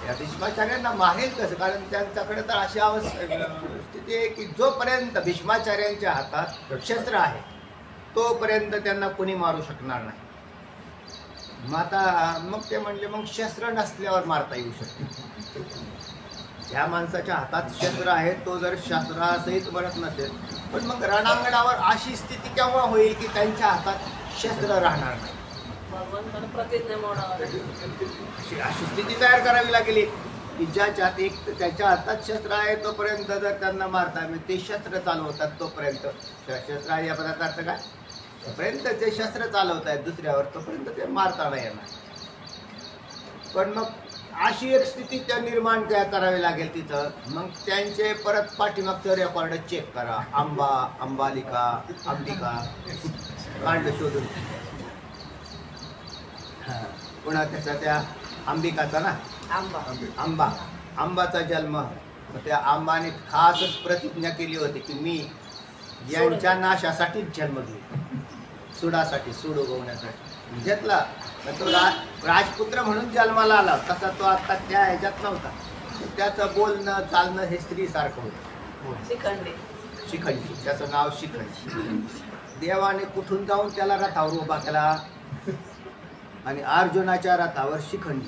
या भीष्माचार्यांना मारेल कसं? कारण त्यांच्याकडे तर अशी स्थिती आहे की जोपर्यंत भीष्माचार्यांच्या हातात शस्त्र आहे तोपर्यंत त्यांना कोणी मारू शकणार नाही. मग ते म्हणले मग शस्त्र नसल्यावर मारता येऊ शकते. ज्या माणसाच्या हातात शस्त्र आहे तो जर शस्त्रासहित मरत नसेल, पण मग रणांगणावर अशी स्थिती केव्हा होईल की त्यांच्या हातात शस्त्र राहणार नाही. अशी स्थिती तयार करावी लागेल की त्याच्या हातात शस्त्र आहे तोपर्यंत जर त्यांना मारता ते शस्त्र चालवतात तोपर्यंत. शस्त्र आहे या पदार्थ अर्थ काय? तोपर्यंत ते शस्त्र चालवत आहेत दुसऱ्यावर तोपर्यंत ते मारता नाही येणार. पण मग अशी एक स्थिती त्या निर्माण करावी लागेल तिथं. मग त्यांचे परत पाठीमागचं रेकॉर्ड चेक करा. अंबिका कांड शोधून. पुन्हा त्याचा त्या अंबिकाचा ना आंबाचा जन्म. त्या आंबाने खासच प्रतिज्ञा केली होती की मी यांच्या नाशासाठीच जन्म घेईन, सुडासाठी, सूड उगवण्यासाठी. घेतला तो राजपुत्र म्हणून जन्माला आला. तसा तो आता त्या ह्याच्यात नव्हता. त्याचं बोलणं चालणं हे स्त्रीसारखं होतं. शिखंडी. त्याचं नाव शिखंडी. देवाने कुठून जाऊन त्याला रथावर उभा केला आणि अर्जुनाच्या रथावर शिखंडी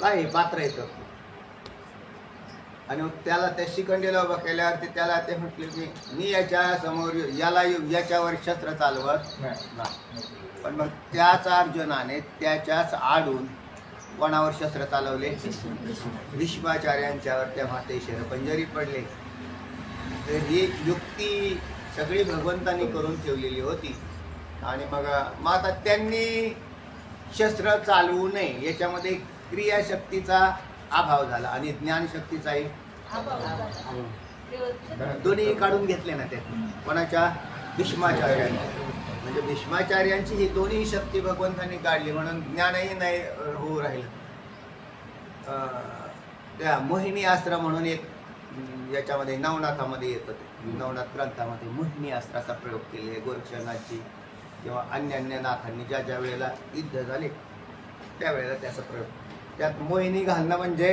काय पात्र येतं. आणि मग त्याला त्या शिखंडीला उभा केल्यावरती त्याला ते म्हटले की मी याच्या समोर याच्यावर शस्त्र चालवत नाही. पण मग त्याच अर्जुनाने त्याच्याच आडून कोणावर शस्त्र चालवले? भीष्माचार्यांच्यावर. तेव्हा ते शरपंजरी पडले. तर ही युक्ती सगळी भगवंतांनी करून ठेवलेली होती. आणि मग आता त्यांनी शस्त्र चालवू नये याच्यामध्ये क्रियाशक्तीचा अभाव झाला आणि ज्ञानशक्तीचाही दोन्ही काढून घेतले ना ते कोणाच्या? भीष्माचार्यांनी. म्हणजे भीष्माचार्यांची ही दोन्ही शक्ती भगवंतांनी काढली म्हणून ज्ञानही नाही होऊ राहिलं. त्या मोहिनी अस्त्र म्हणून एक याच्यामध्ये नवनाथामध्ये येतं. नवनाथ ग्रंथामध्ये मोहिनी अस्त्राचा प्रयोग केले. गोरक्षनाथजी किंवा अन्य नाथांनी ज्या वेळेला युद्ध झाले त्यावेळेला त्याचा प्रयोग. त्यात मोहिनी घालणं म्हणजे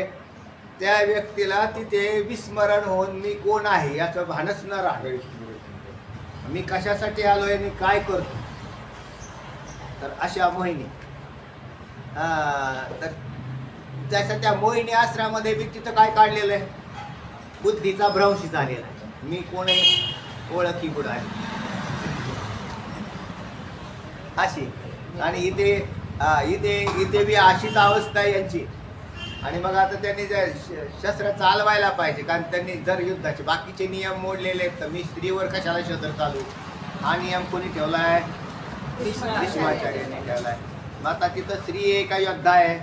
त्या व्यक्तीला तिथे विस्मरण होऊन मी कोण आहे याचं भानच न राहत. मी कशासाठी आलोय आणि काय करतो. तर अशा मोहिनी तर जसं त्या मोहिनी आश्रमामध्ये बी तिथं काय काढलेलं आहे, बुद्धीचा भ्रंश झालेला आहे. मी कोण आहे ओळखी गुड आहे अशी. आणि इथे इथे इथे बी अशीच अवस्था आहे यांची. आणि मग आता त्यांनी शस्त्र चालवायला पाहिजे, कारण त्यांनी जर युद्धाचे बाकीचे नियम मोडलेले आहेत तर मी स्त्रीवर कशाला शस्त्र चालू. हा नियम कोणी ठेवलाय, भीष्माचार्याने ठेवलाय. मग आता तिथं स्त्री आहे का योद्धा आहे,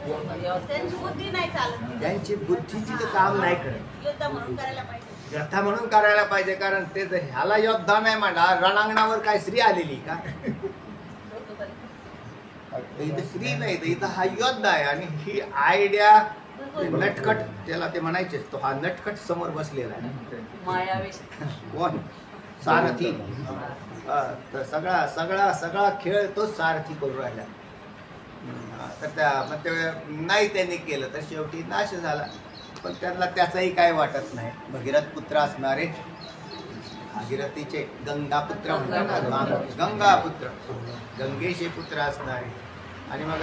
त्यांची बुद्धी नाही चालत, त्यांची बुद्धी तिथं काम नाही करत, योद्धा म्हणून करायला पाहिजे. योद्धा म्हणून करायला पाहिजे. कारण ते जर ह्याला योद्धा नाही म्हणा, रणांगणावर काय स्त्री आलेली का, इथं स्त्री नाही तर इथं हा योद्धा आहे. आणि ही आयडिया नटखट त्याला ते म्हणायचेच, तो हा नटखट समोर बसलेला आहे. मायावी कोण सारथी. तर सगळा सगळा सगळा खेळ तो सारथी करून राहिला. तर त्या मग ते नाही त्यांनी केलं तर शेवटी नाश झाला. पण त्यांना त्याचंही काय वाटत नाही. भगीरथ पुत्र असणारे, भागीरथीचे गंगापुत्र म्हणतात, गंगापुत्र गंगेचे पुत्र असणारे. आणि मग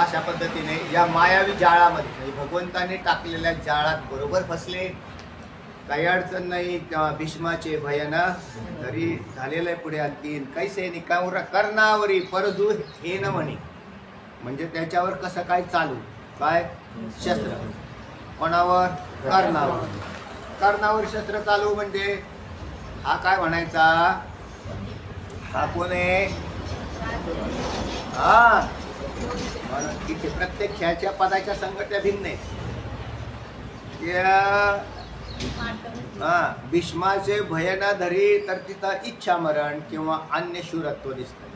अशा पद्धतीने या मायावी जाळामध्ये म्हणजे भगवंताने टाकलेल्या जाळात बरोबर फसले. काही अडचण नाही. भीष्माचे भयन तरी झालेलं आहे. पुढे आणखीन कैसे निकावर कर्णावरी परजू हे न म्हणे, म्हणजे त्याच्यावर कसं काय चालू, काय शस्त्र कोणावर, कर्णावर. कर्णावर शस्त्र चालू म्हणजे हा काय म्हणायचा, हा कोण आहे. हा म्हणून इथे प्रत्येक ह्याच्या पदाच्या संगत्या भिन्न आहेत. भीष्माचे भयनाधरी तर तिथं इच्छा मरण किंवा अन्य शूरत्व दिसतं.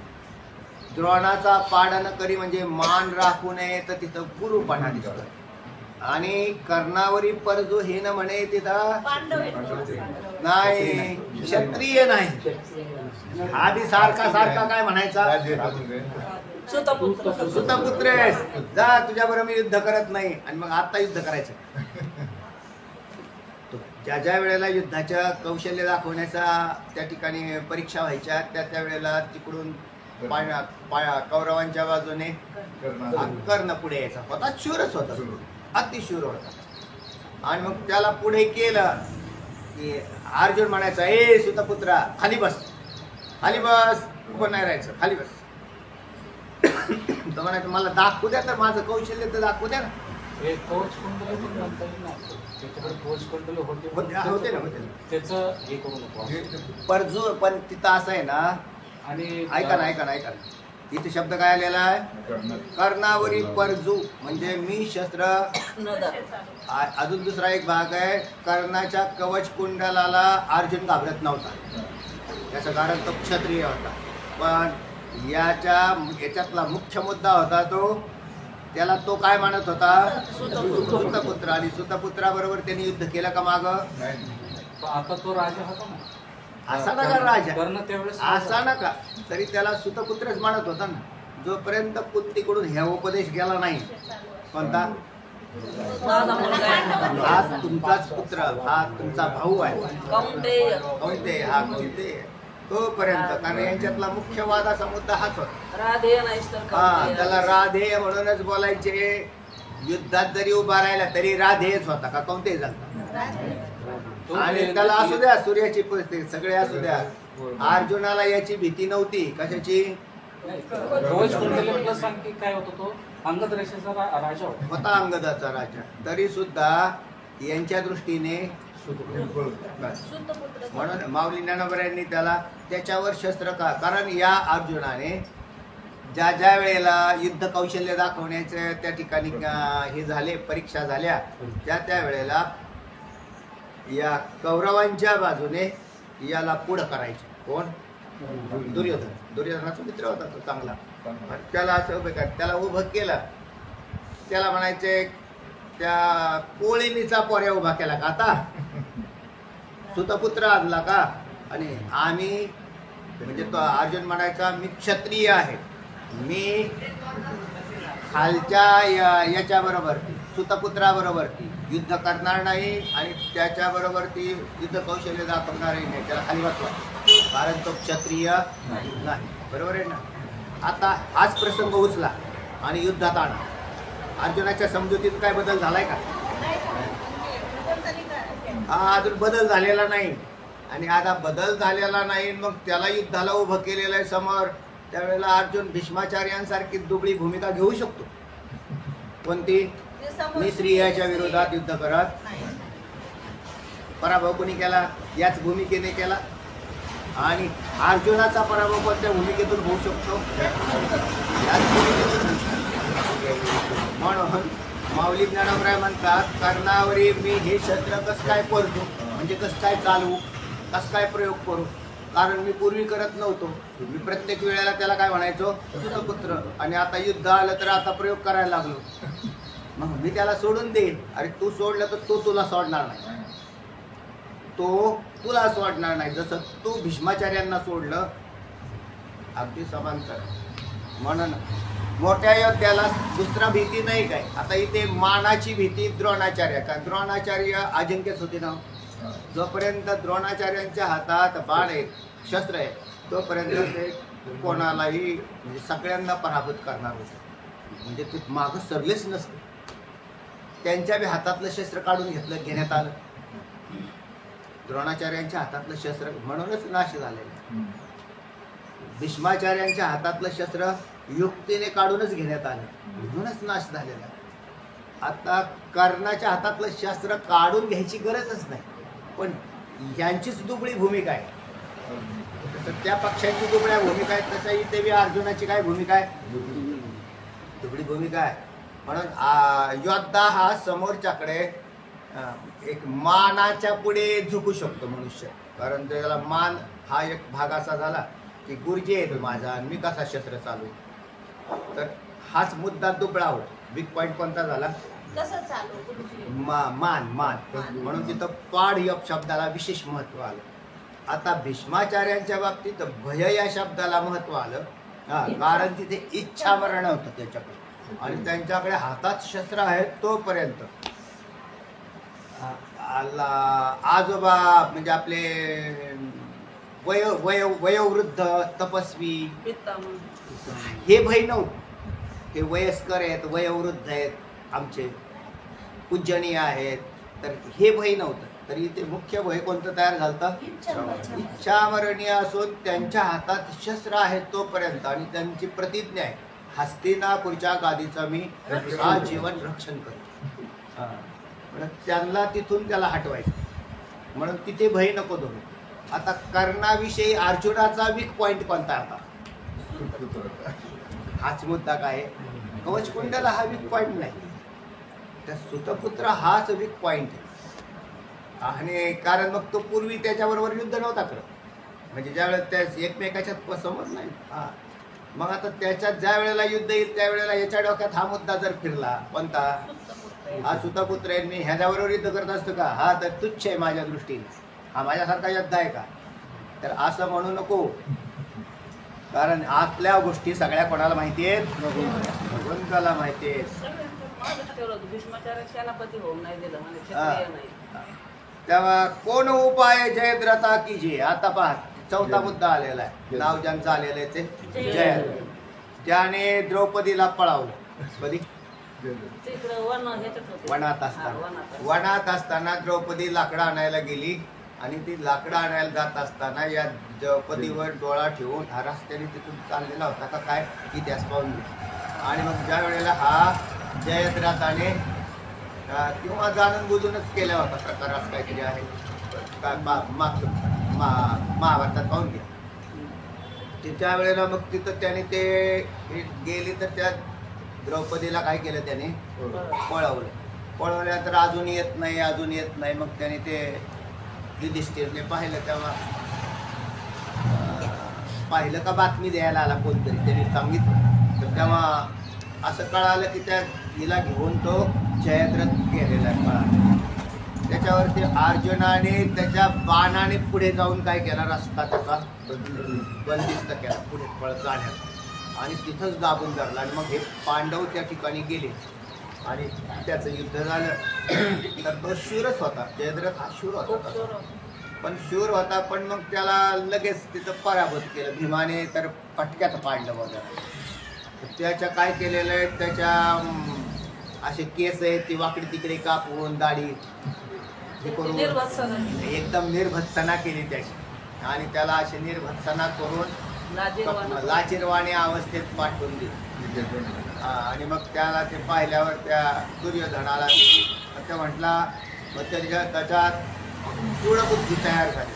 द्रोणाचा पाडन करी म्हणजे मान राखू नये तर तिथं गुरुपणा दिसतो. आणि कर्णावरी परजो हे न म्हणे तिथं नाही, क्षत्रिय नाही. हा बी सारखा सारखा काय म्हणायचा, सुतपुत्र आहेस, जा तुझ्या बरोबर मी युद्ध करत नाही. आणि मग आता युद्ध करायचं. ज्या ज्या वेळेला युद्धाच्या कौशल्य दाखवण्याचा त्या ठिकाणी परीक्षा व्हायच्या त्या वेळेला तिकडून कौरवांच्या बाजूने कर्ण पुढे यायचा होता. शूरच होता, अतिशूर होता. आणि मग त्याला पुढे केलं की अर्जुन म्हणायचा, ए सुतपुत्रा खाली बस, खाली बस, उभं नाही राहायचं, खाली बस. तो म्हणायचं मला दाखवू द्या, तर माझं कौशल्य तर दाखवू द्या ना. होते ना परजू. पण तिथं असं आहे ना, आणि ऐका ना इथे शब्द काय आलेला आहे, कर्णावरी परजू म्हणजे मी शस्त्र. अजून दुसरा एक भाग आहे, कर्णाच्या कवच कुंडलाला अर्जुन घाबरत नव्हता. त्याचं कारण तो क्षत्रिय होता. पण याच्यातला मुख्य मुद्दा होता तो, त्याला तो काय मानत होता, सुतपुत्र. आणि सुतपुत्राबरोबर त्यांनी युद्ध केलं का माग. आता तो राजा होता ना, असा नका राजा, त्यावेळेस असा नका, तरी त्याला सुतपुत्रच मानत होता ना. जोपर्यंत कुंतीकडून ह्या उपदेश गेला नाही, कोणता, हा तुमचाच पुत्र, हा तुमचा भाऊ आहे, कौंतेय, हा कौंतेय, तोपर्यंत. कारण यांच्यातला मुख्य वादाचा मुद्दा हाच होता. राधेय नाहीस तर हा कौंतेय. त्याला राधेय म्हणूनच बोलायचे. युद्धात जरी उभा राहिला तरी राधेयच होता का कौंतेय झाला. आणि त्याला असू द्या सूर्याची परिस्थिती सगळे असू द्या, अर्जुनाला याची भीती नव्हती. कशाची, काय होतो तो अंगद रेषेचा राजा होता, अंगदाचा राजा. तरी सुद्धा यांच्या दृष्टीने म्हणून माऊली ज्ञानोबा यांनी त्याला त्याच्यावर शस्त्र का, कारण या अर्जुनाने ज्या ज्या वेळेला युद्ध कौशल्य दाखवण्याचे त्या ठिकाणी हे झाले, परीक्षा झाल्या, त्या वेळेला या कौरवांच्या बाजूने याला पुढं करायचे. कोण, दुर्योधन. दुर्योधनाचा मित्र होता तो चांगला. त्याला असं उभं कर, त्याला उभं केलं. त्याला म्हणायचे त्या कोळिनीचा पोऱ्या उभा केला का आता, सुतपुत्र आणला का. आणि आम्ही म्हणजे तो अर्जुन म्हणायचा मी क्षत्रिय आहे, मी खालच्या याच्याबरोबर सुतपुत्राबरोबर ती युद्ध करणार नाही आणि त्याच्याबरोबर ती युद्ध कौशल्य दाखवणारही नाही, त्याला खाली बसवा, कारण तो क्षत्रिय नाही. बरोबर आहे ना. आता हाच प्रसंग उचला आणि युद्धात आणा. अर्जुनाच्या समजुतीत काय बदल झालाय का? हा अजून बदल झालेला नाही. आणि आता बदल झालेला नाही, मग त्याला युद्धाला उभं केलेलं आहे समोर. त्यावेळेला अर्जुन भीष्माचार्यांसारखी दुबळी भूमिका घेऊ शकतो. कोणती? मी स्त्रियाच्या विरोधात युद्ध करत. पराभव कोणी केला? याच भूमिकेने केला. आणि अर्जुनाचा पराभव कोणत्या भूमिकेतून होऊ शकतो? याच भूमिकेतून होऊ शकतो. म्हणून माऊली ज्ञानोबराय म्हणतात, कर्णावरी मी हे शस्त्र कसं काय करतो, म्हणजे कसं काय चालवू, कसं काय प्रयोग करू, कारण मी पूर्वी करत नव्हतो. मी प्रत्येक वेळेला त्याला काय म्हणायचो? सुतपुत्र. आणि आता युद्ध आलं तर आता प्रयोग करायला लागलो, मग मी त्याला सोडून देईन. अरे तू सोडलं तर तो तुला सोडणार नाही, तो तुला सोडणार नाही. जसं तू भीष्माचार्यांना सोडलं, अगदी समांतर. म्हणून मोठ्या योद्ध्याला दुसरा भीती नाही काय. आता इथे मानाची भीती द्रोणाचार्याचा. द्रोणाचार्य अजिंक्यच होते ना. जोपर्यंत द्रोणाचार्यांच्या हातात बाण आहे, शस्त्र आहे, तोपर्यंत ते कोणालाही म्हणजे सगळ्यांना पराभूत करणार होते. म्हणजे ते मागं सरलेच नसते. त्यांच्या बी हातातलं शस्त्र काढून घेण्यात आलं. द्रोणाचार्यांच्या हातातलं शस्त्र म्हणूनच नाश झालेलं. भीष्माचार्यांच्या हातातलं शस्त्र युक्तीने काढूनच घेण्यात आलं, म्हणूनच नाश झालेला. आता कर्णाच्या हातातलं शस्त्र काढून घ्यायची गरजच नाही, पण यांचीच दुबळी भूमिका आहे. तसं त्या पक्षांची दुबळ्या भूमिका आहे, तसं इथे बी अर्जुनाची काय भूमिका आहे? दुबळी भूमिका आहे. म्हणून योद्धा हा समोरच्याकडे एक मानाच्या पुढे झुकू शकतो मनुष्य. कारण त्याला मान हा एक भाग असा झाला की गुरुजी आहे माझा आणि मी कसा शस्त्र चालू. तर हाच मुद्दा दुबळा होतो. वीक पॉईंट कोणता झाला? कसं चालू? मान. म्हणून तिथं पाढ या शब्दाला विशेष महत्व आलं. आता भीष्माचार्यांच्या बाबतीत भय या शब्दाला महत्व आलं, कारण तिथे इच्छा मरण होतं त्याच्याकडे. आणि त्यांच्याकडे हातात शस्त्र आहेत तोपर्यंत आजोबा म्हणजे आपले वयोवृद्ध तपस्वी हे भय नव्हतं. हे वयस्कर आहेत, वयोवृद्ध आहेत, आमचे पूजनीय आहेत, तर हे भय नव्हतं. तर इथे मुख्य भय कोणतं तयार झालं? इच्छामरणीय असून त्यांच्या हातात शस्त्र आहेत तोपर्यंत. आणि त्यांची प्रतिज्ञा आहे, हस्तिनापूरच्या गादीचं मी आजीवन रक्षण करतो. त्यांना तिथून त्याला हटवायचं, म्हणून तिथे भय नको धरू. आता कर्णाविषयी अर्जुनाचा वीक पॉइंट कोणता? आता हाच मुद्दा काय? कवचकुंडला हा वीक पॉइंट नाही, त्या सुतपुत्र हाच वीक पॉइंट आहे. आणि कारण मग तो पूर्वी त्याच्याबरोबर युद्ध नव्हता करत, म्हणजे ज्यावेळेस त्या एकमेकाच्या समोर नाही. मग आता त्याच्यात ज्या वेळेला युद्ध येईल त्यावेळेला याच्या डोक्यात हा मुद्दा जर फिरला, कोणता? हा सुतपुत्र आहे, मी ह्याच्याबरोबर युद्ध करत असतो का? हा तर तुच्छ आहे माझ्या दृष्टीने, हा माझ्यासारखा योद्धा आहे का? तर असं म्हणू नको. कारण आतल्या गोष्टी सगळ्या कोणाला माहिती आहेत? भगवंताला माहिती आहेत. भीष्माचार्य सेनापती होऊन नाही दिलं, म्हणजे क्षत्रिय नाही. तेव्हा कोण उपाय जयद्रथा की जे. आता पहा चौथा मुद्दा आलेला आहे. नाव ज्यांचं आलेलं आहे ते जयद्रथ. त्याने द्रौपदीला पळावलं. कधी? वनात असताना द्रौपदी लाकडं आणायला गेली आणि ती लाकडं आणायला जात असताना या द्रौपदीवर डोळा ठेवून हा रस्त्याने तिथून चाललेला होता का काय इतिहास पाहून गेला. आणि मग ज्या वेळेला हा जयद्रथाने किंवा जाणून बुजूनच केला होता प्रकार, असं काहीतरी आहे काय महाभारतात पाहून घ्या. त्या वेळेला मग तिथं त्याने ते गेली तर त्या द्रौपदीला काय केलं त्याने? पळवल्यानंतर अजून येत नाही. मग त्याने ते युधिष्ठिरने पाहिलं, तेव्हा पाहिलं का बातमी द्यायला आला कोणतरी, त्याने सांगितलं. तर तेव्हा असं कळालं की त्या हिला घेऊन तो जयद्रथ गेलेला आहे पळाला. त्याच्यावरती अर्जुनाने त्याच्या बाणाने पुढे जाऊन काय केला? रस्ता त्याचा बंदिस्त केला पुढे पळत जाण्याचा. आणि तिथंच दाबून धरला. आणि मग हे पांडव त्या ठिकाणी गेले आणि त्याचं युद्ध झालं. तर तो शूरच होता, जयद्रथ हा शूर खूप होता. शोर पण शूर होता, पण मग त्याला लगेच तिथं पराभूत केलं भीमाने, तर पटक्यात पाडलं वगैरे. तर त्याच्या काय केलेलं आहे, त्याच्या असे केस आहेत ती वाकडी तिकडे कापून दाढी हे करून निर्वत्सना एकदम निर्भत्सना केली त्याची. आणि त्याला अशी निर्भत्सना करून लाजीरवाणं. लाचिरवाणी अवस्थेत पाठवून दिली. आणि मग त्याला ते पाहिल्यावर त्या दुर्योधनाला ते म्हटला, मग त्याच्यात सूडबुद्धी तयार झाली.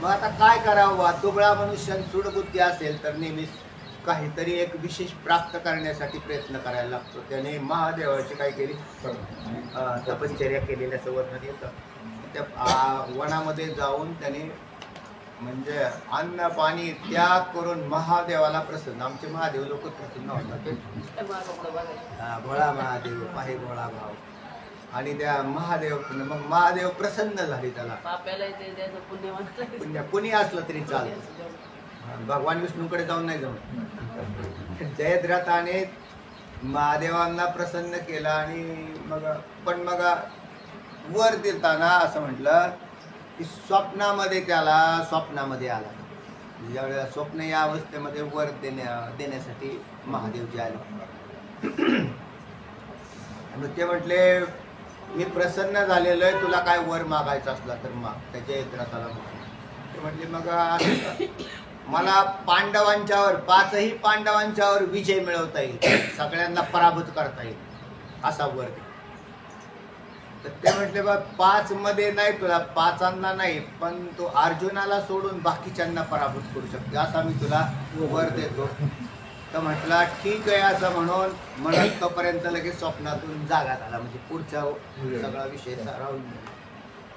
मग आता काय करावं, दुबळा मनुष्य सूडबुद्धी असेल तर नेहमीच काहीतरी एक विशेष प्राप्त करण्यासाठी प्रयत्न करायला लागतो. त्याने महादेवाची काय केली, तपश्चर्या केलेल्या वर्णन येतं. त्या वनामध्ये जाऊन त्याने म्हणजे अन्न पाणी त्याग करून महादेवाला प्रसन्न, आमचे महादेव लोक प्रसन्न होतात. भोळा महादेव पाहे भोळा भाव. आणि त्या महादेव, मग महादेव प्रसन्न झाले त्याला. पाप्याला ते त्याचं पुण्य म्हणलं. पुण्य कुणी असलं तरी चालतं, भगवान विष्णूकडे जाऊन नाही जाऊन. जयद्रथाने महादेवांना प्रसन्न केला. आणि मग पण मग वर देताना असं म्हटलं की स्वप्नामध्ये त्याला स्वप्नामध्ये आला. ज्यावेळेला स्वप्न या अवस्थेमध्ये वर देण्यासाठी महादेवजी आले. आणि ते म्हटले, मी प्रसन्न झालेलो आहे, तुला काय वर मागायचं असला तर माग. त्याच्या जयद्रथाला ते म्हटले, मग मला पांडवांच्यावर, 5ही पांडवांच्यावर विजय मिळवता येईल, सगळ्यांना पराभूत करता येईल असा वर दे. तर ते म्हटले, बा 5 मध्ये नाही, तुला 5 नाही, पण तू अर्जुनाला सोडून बाकीच्यांना पराभूत करू शकते असा मी तुला वर देतो. तर म्हटला ठीक आहे असं म्हणत तोपर्यंत लगेच स्वप्नातून जागा झाला. म्हणजे पुढचा सगळा विषय राहून गेला.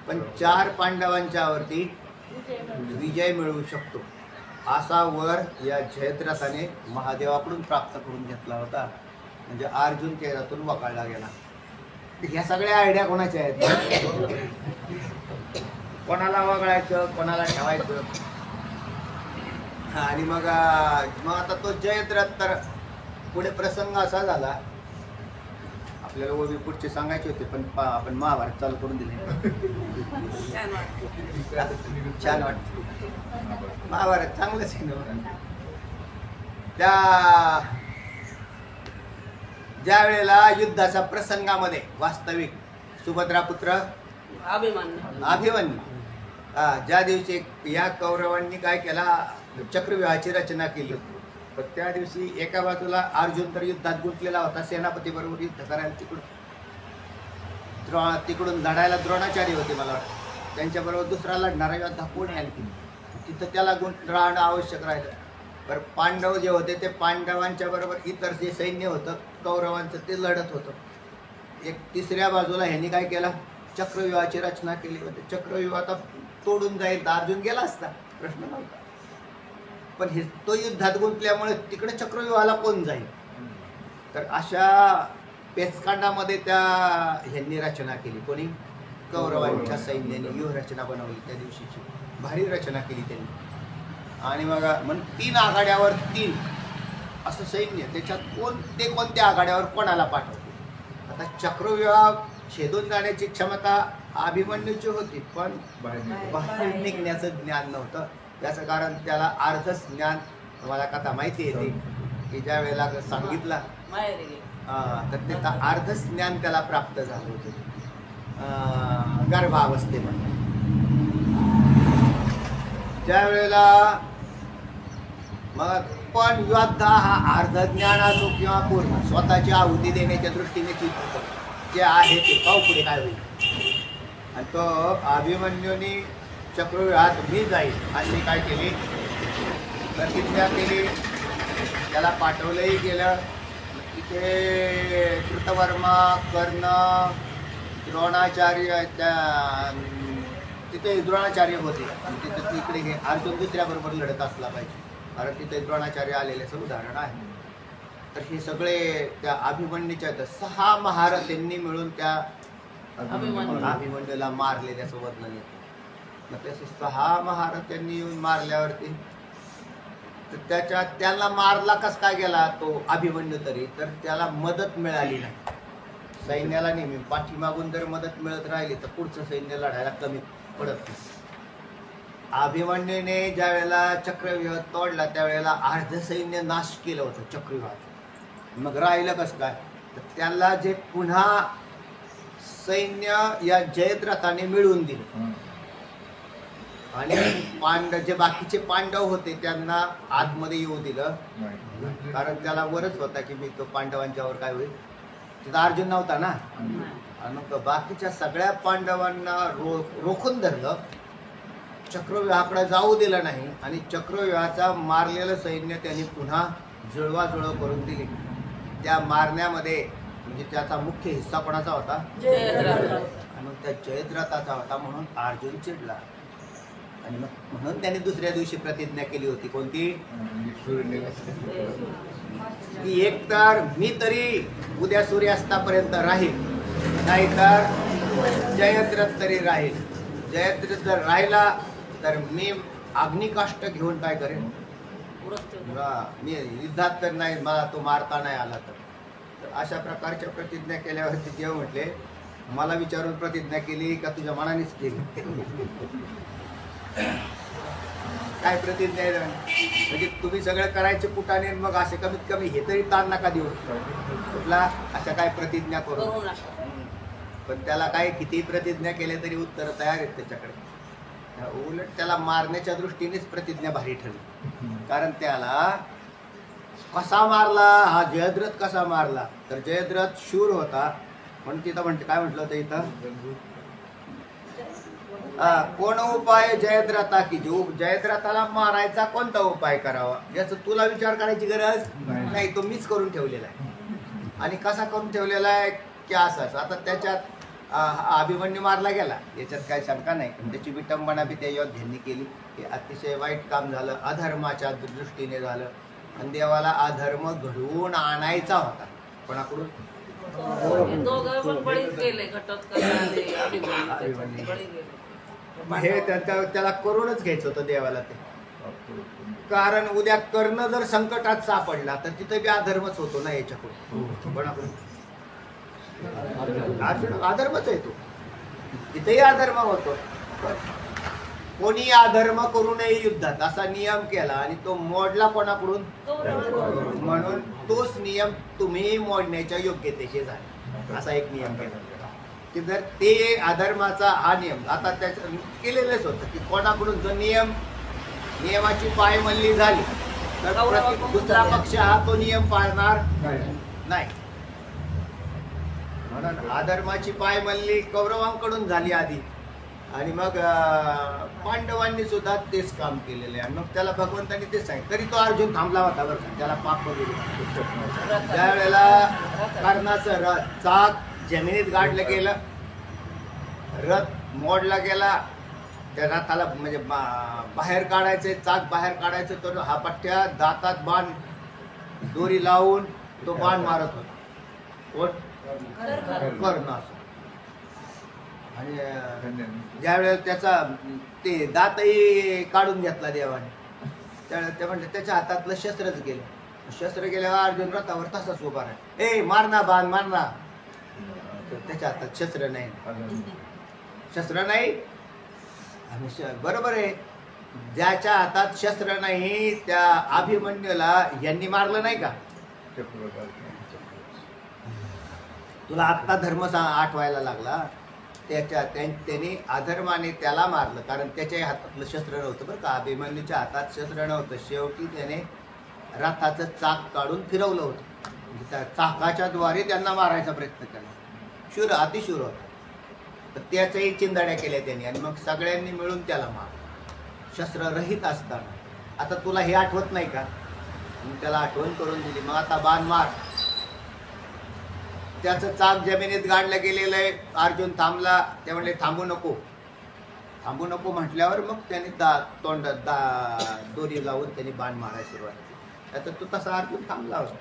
पण 4 पांडवांच्यावरती विजय मिळवू शकतो असा वर या जयद्रथाने महादेवाकडून प्राप्त करून घेतला होता. म्हणजे अर्जुन केरातून वगळला गेला. ह्या सगळ्या आयडिया कोणाच्या आहेत, कोणाला वगळायचं, कोणाला ठेवायचं. आणि मग आता तो जयद्रथ, तर पुढे प्रसंग असा झाला, आपल्याला ओवी पुढचे सांगायचे होते पण आपण महाभारत चालू करून दिले. छान वाटत, महाभारत चांगलंच आहे ना. त्या ज्या वेळेला युद्धाच्या प्रसंगामध्ये वास्तविक सुभद्रा पुत्र अभिमन्यू ज्या दिवशी या कौरवांनी काय केला, चक्रव्यूहाची रचना केली. पण त्या दिवशी एका बाजूला अर्जुन तर युद्धात गुंतलेला होता, सेनापती बरोबर युद्ध करायला. तिकडून लढायला द्रोणाचार्य होते मला वाटतं, त्यांच्याबरोबर दुसरा लढणारा योद्धा कोण आणखी, तिथं त्याला राहणं आवश्यक राहिलं. बरं पांडव जे होते ते पांडवांच्या बरोबर इतर जे सैन्य होतं कौरवांचं ते लढत होतं. एक तिसऱ्या बाजूला ह्यांनी काय केला, चक्रव्यूहाची रचना केली होती. चक्रव्यूह आता तोडून जाईल तर अर्जुन गेला असता, प्रश्न नव्हता. पण हे तो युद्धात गुंतल्यामुळे तिकडे चक्रव्यूहाला कोण जाईल. तर अशा पेचकांडामध्ये त्या ह्यांनी रचना केली. कोणी, कौरवांच्या सैन्याने व्यूहरचना बनवली. त्या दिवशीची भारी रचना केली त्यांनी. आणि मग 3 आघाड्यावर 3 असं सैन्य, त्याच्यात कोणत्या आघाड्यावर कोणाला पाठवते. आता चक्रव्यूह छेदून जाण्याची क्षमता अभिमन्यूची होती, पण बाहेर निघण्याचं ज्ञान नव्हतं. त्याचं कारण त्याला अर्धच ज्ञान, तुम्हाला कथा माहिती येते की ज्या वेळेला सांगितलं तर ते अर्धच ज्ञान त्याला प्राप्त झालं होतं गर्भावस्थेमध्ये. त्यावेळेला मग पण योद्धा हा अर्ध ज्ञान असो किंवा पूर्ण, स्वतःची आहुती देण्याच्या दृष्टीने जे आहे ते पाहू पुढे काय होईल. आणि तो अभिमन्यूनी चक्रव्यूहात मी जाईल अशी काय केली, प्रतिज्ञा केली. त्याला पाठवलंही गेलं. तिथे कृतवर्मा, कर्ण, द्रोणाचार्य, तिथे द्रोणाचार्य होते. तिथे तिकडे हे अर्जुन दुसऱ्याबरोबर लढत असला पाहिजे, कारण तिथे द्रोणाचार्य आलेल्याचं उदाहरण आहे. तर हे सगळे त्या अभिमन्यूच्या 6 महारथींनी मिळून त्या अभिमन्यूला मारले, त्याचं वर्णन येतं. मग तसे 6 महारथींनी येऊन मारल्यावरती तर त्याला मारला कस काय गेला तो अभिमन्यू तरी, तर त्याला मदत मिळाली नाही. सैन्याला नेहमी पाठीमागून जर मदत मिळत राहिली तर पुढचं सैन्य लढायला कमी पडत नाही. अभिमन्यूने ज्या वेळेला चक्रव्यूह तोडला त्यावेळेला अर्ध सैन्य नाश केलं होतं चक्रव्यूहात. मग राहिलं कसं काय, तर त्याला जे पुन्हा सैन्य या जयद्रथाने मिळवून दिलं. आणि जे बाकीचे पांडव होते त्यांना आतमध्ये येऊ दिलं, कारण त्याला वरच होता की मी तो पांडवांच्यावर काय होईल. तिथं अर्जुन नव्हता ना, आणि मग बाकीच्या सगळ्या पांडवांना रोखून धरलं, चक्रव्यूहाकडे जाऊ दिलं नाही. आणि चक्रव्यूहाचा मारलेलं सैन्य त्यांनी पुन्हा जुळवाजुळव करून दिली. त्या मारण्यामध्ये म्हणजे त्याचा मुख्य हिस्सा कोणाचा होता, जयद्रथ. मग त्या जयद्रथाचा होता. म्हणून अर्जुन चिडला आणि मग म्हणून त्याने दुसऱ्या दिवशी प्रतिज्ञा केली होती. कोणती, की एक तर मी तरी उद्या सूर्यास्तापर्यंत राहील, नाहीतर जयद्रथ तरी राहील. जयद्रथ जर राहिला तर मी अग्निकाष्ट घेऊन काय करेन, मी युद्धात तर नाही, मला तो मारता नाही आला तर. अशा प्रकारच्या प्रतिज्ञा केल्यावरती जेव्हा म्हटले मला विचारून प्रतिज्ञा केली का तुझ्या मनानेच केली. काय प्रतिज्ञा आहे म्हणजे तुम्ही सगळं करायचे कुठाने, मग असे कमीत कमी हे तरी ताण नका देऊ कुठला अशा काय प्रतिज्ञा करू. पण त्याला काय किती प्रतिज्ञा केल्या तरी उत्तर तयार आहेत त्याच्याकडे. उलट त्याला मारण्याच्या दृष्टीनेच प्रतिज्ञा भारी ठरली. कारण त्याला कसा मारला, हा जयद्रथ कसा मारला, तर जयद्रथ शूर होता. म्हणून तिथं काय म्हटलं होतं इथं, कोण उपाय जयद्रथा की, जो जयद्रथाला मारायचा कोणता उपाय करावा याचा तुला विचार करायची गरज नाही, तो मीच करून ठेवलेला आहे. आणि कसा करून ठेवलेला आहे की असाच. आता त्याच्यात अभिमन्यू मारला गेला याच्यात काही शंका नाही, पण त्याची विटंबना बी त्या योद्ध्यांनी केली. हे अतिशय वाईट काम झालं, अधर्माच्या दृष्टीने झालं. आणि देवाला अधर्म घडवून आणायचा होता कोणाकडून, दोघं पण बळीच गेले, घटोत्कच आणि अभिमन्यू बळी गेले. हे त्याला करूनच घ्यायचं होतं देवाला ते. कारण उद्या कर्ण जर संकटात सापडला तर तिथे बी अधर्मच होतो ना याच्याकडून. कोणाकडून, अर्जुन अधर्मच आहे तो, तिथेही अधर्म होतो. कोणी अधर्म करू नये युद्धात असा नियम केला आणि तो मोडला कोणाकडून, म्हणून तोच नियम तुम्ही मोडण्याच्या योग्यतेचे झाले. असा एक नियम केला की जर ते अधर्माचा हा नियम आता त्याच्या केलेलंच होतं की कोणाकडून जो नियमाची पायमल्ली झाली तर दुसरा पक्ष हा तो नियम पाळणार नाही. म्हणून अधर्माची पायमल्ली कौरवांकडून झाली आधी, आणि मग पांडवांनी सुद्धा तेच काम केलेलं आहे. आणि मग त्याला भगवंतांनी तेच सांगितलं. तरी तो अर्जुन थांबला होता बरं का, त्याला पाप वगैरे. त्यावेळेला कर्णाचं चाक जमिनीत गाडलं गेलं, रथ मोडला गेला. त्या रथाला म्हणजे बाहेर काढायचे, चाक बाहेर काढायचं, तर हा पट्ट्या दातात बाण दोरी लावून तो बाण मारत होता. कोण, कर्ण. आणि ज्या वेळेला त्याचा ते दातही काढून घेतला देवाने, त्यावेळेला ते म्हणजे त्याच्या हातातलं शस्त्रच गेलं. शस्त्र गेल्यावर अर्जुन रथावर तसाच उभा राहिला. ए मारना बाण मारना, त्याच्या हातात शस्त्र नाही, शस्त्र नाही. बरोबर आहे, ज्याच्या हातात शस्त्र नाही त्या अभिमन्यूला यांनी मारलं नाही का. तुला आत्ता धर्म आठवायला लागला. त्यांनी अधर्माने त्याला मारलं, कारण त्याच्याही हातातलं शस्त्र नव्हतं बरं का. अभिमन्यूच्या हातात शस्त्र नव्हतं. शेवटी त्याने रथाचं चाक काढून फिरवलं होतं, त्या चाकाच्या द्वारे त्यांना मारायचा प्रयत्न केला. शूर, अतिशूर होता. तर त्याच्याही चिंदाड्या केल्या त्यांनी, आणि मग सगळ्यांनी मिळून त्याला मार शस्त्ररहित असताना. आता तुला हे आठवत नाही का, त्याला आठवण करून दिली. मग आता बाण मार. त्याचं चाक जमिनीत गाडलं गेलेलं आहे. अर्जुन थांबला, ते म्हणले थांबू नको. थांबू नको म्हटल्यावर मग त्यांनी तोंडात दोरी लावून त्यांनी बाण मारायला सुरुवात केली. आता तो तसा अर्जुन थांबला होता.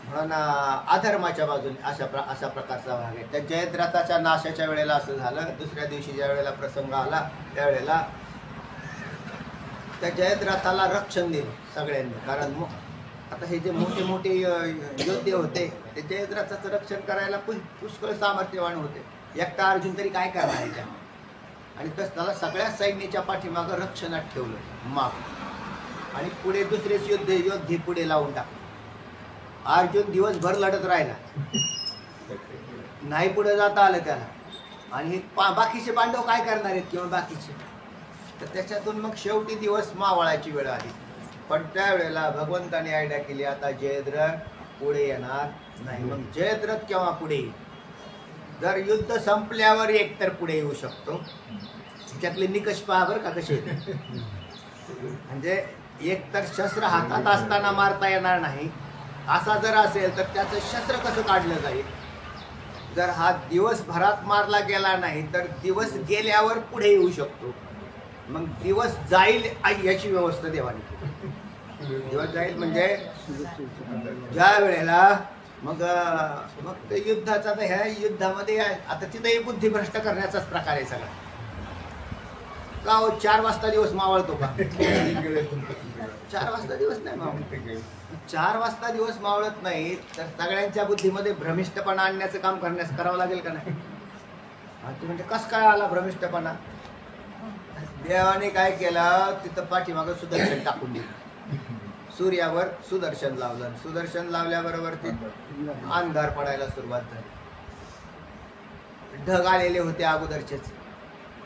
म्हणून अधर्माच्या बाजूने अशा प्रकारचा भाग आहे. त्या जयद्रथाच्या नाशाच्या वेळेला असं झालं. दुसऱ्या दिवशी ज्या वेळेला प्रसंग आला त्यावेळेला त्या जयद्रथाला रक्षण दिलं सगळ्यांनी. कारण आता हे जे मोठे मोठे योद्धे होते ते जयद्रथाचं रक्षण करायला पुष्कळ सामर्थ्यवान होते. एकटा अर्जुन तरी काय करणार आहे त्या. आणि तस त्याला सगळ्या सैन्याच्या पाठीमागं रक्षणात ठेवलं माग. आणि पुढे दुसरेच योद्धे पुढे लावून टाकले. अर्जुन दिवसभर लढत राहिला, नाही पुढे जाता आलं त्याला. आणि बाकीचे पांडव काय करणार आहेत किंवा बाकीचे, तर त्याच्यातून मग शेवटी दिवस मावळायची वेळ आली. पण त्यावेळेला भगवंताने आयडिया केली, आता जयद्रथ पुढे येणार नाही. मग जयद्रथ केव्हा पुढे येईल? जर युद्ध संपल्यावर एक तर पुढे येऊ शकतो. त्यातले निकष पहा बरं का कसे. म्हणजे एक तर शस्त्र हातात असताना मारता येणार नाही, असा जर असेल तर त्याचं शस्त्र कसं काढलं जाईल. जर हा दिवसभरात मारला गेला नाही तर दिवस गेल्यावर पुढे येऊ शकतो. मग दिवस जाईल याची व्यवस्था देवाने केली. दिवस जाईल म्हणजे ज्या वेळेला मग ते युद्धाचा, तर ह्या युद्धामध्ये आता तिथंही बुद्धिभ्रष्ट करण्याचाच प्रकार आहे सगळा. का हो 4 वाजता दिवस मावळतो का? 4 वाजता दिवस नाही मावळत. 4 वाजता दिवस मावळत नाही तर सगळ्यांच्या बुद्धीमध्ये भ्रमिष्टपणा आणण्याचं काम करावं लागेल का नाही? तू म्हणजे कसं काय आला भ्रमिष्टपणा? देवाने काय केलं, तिथं पाठीमागं सुदर्शन टाकून दिलं. सूर्यावर सुदर्शन लावलं. सुदर्शन लावल्याबरोबर ते अंधार पडायला सुरुवात झाली. ढग आलेले होते अगोदरचेच.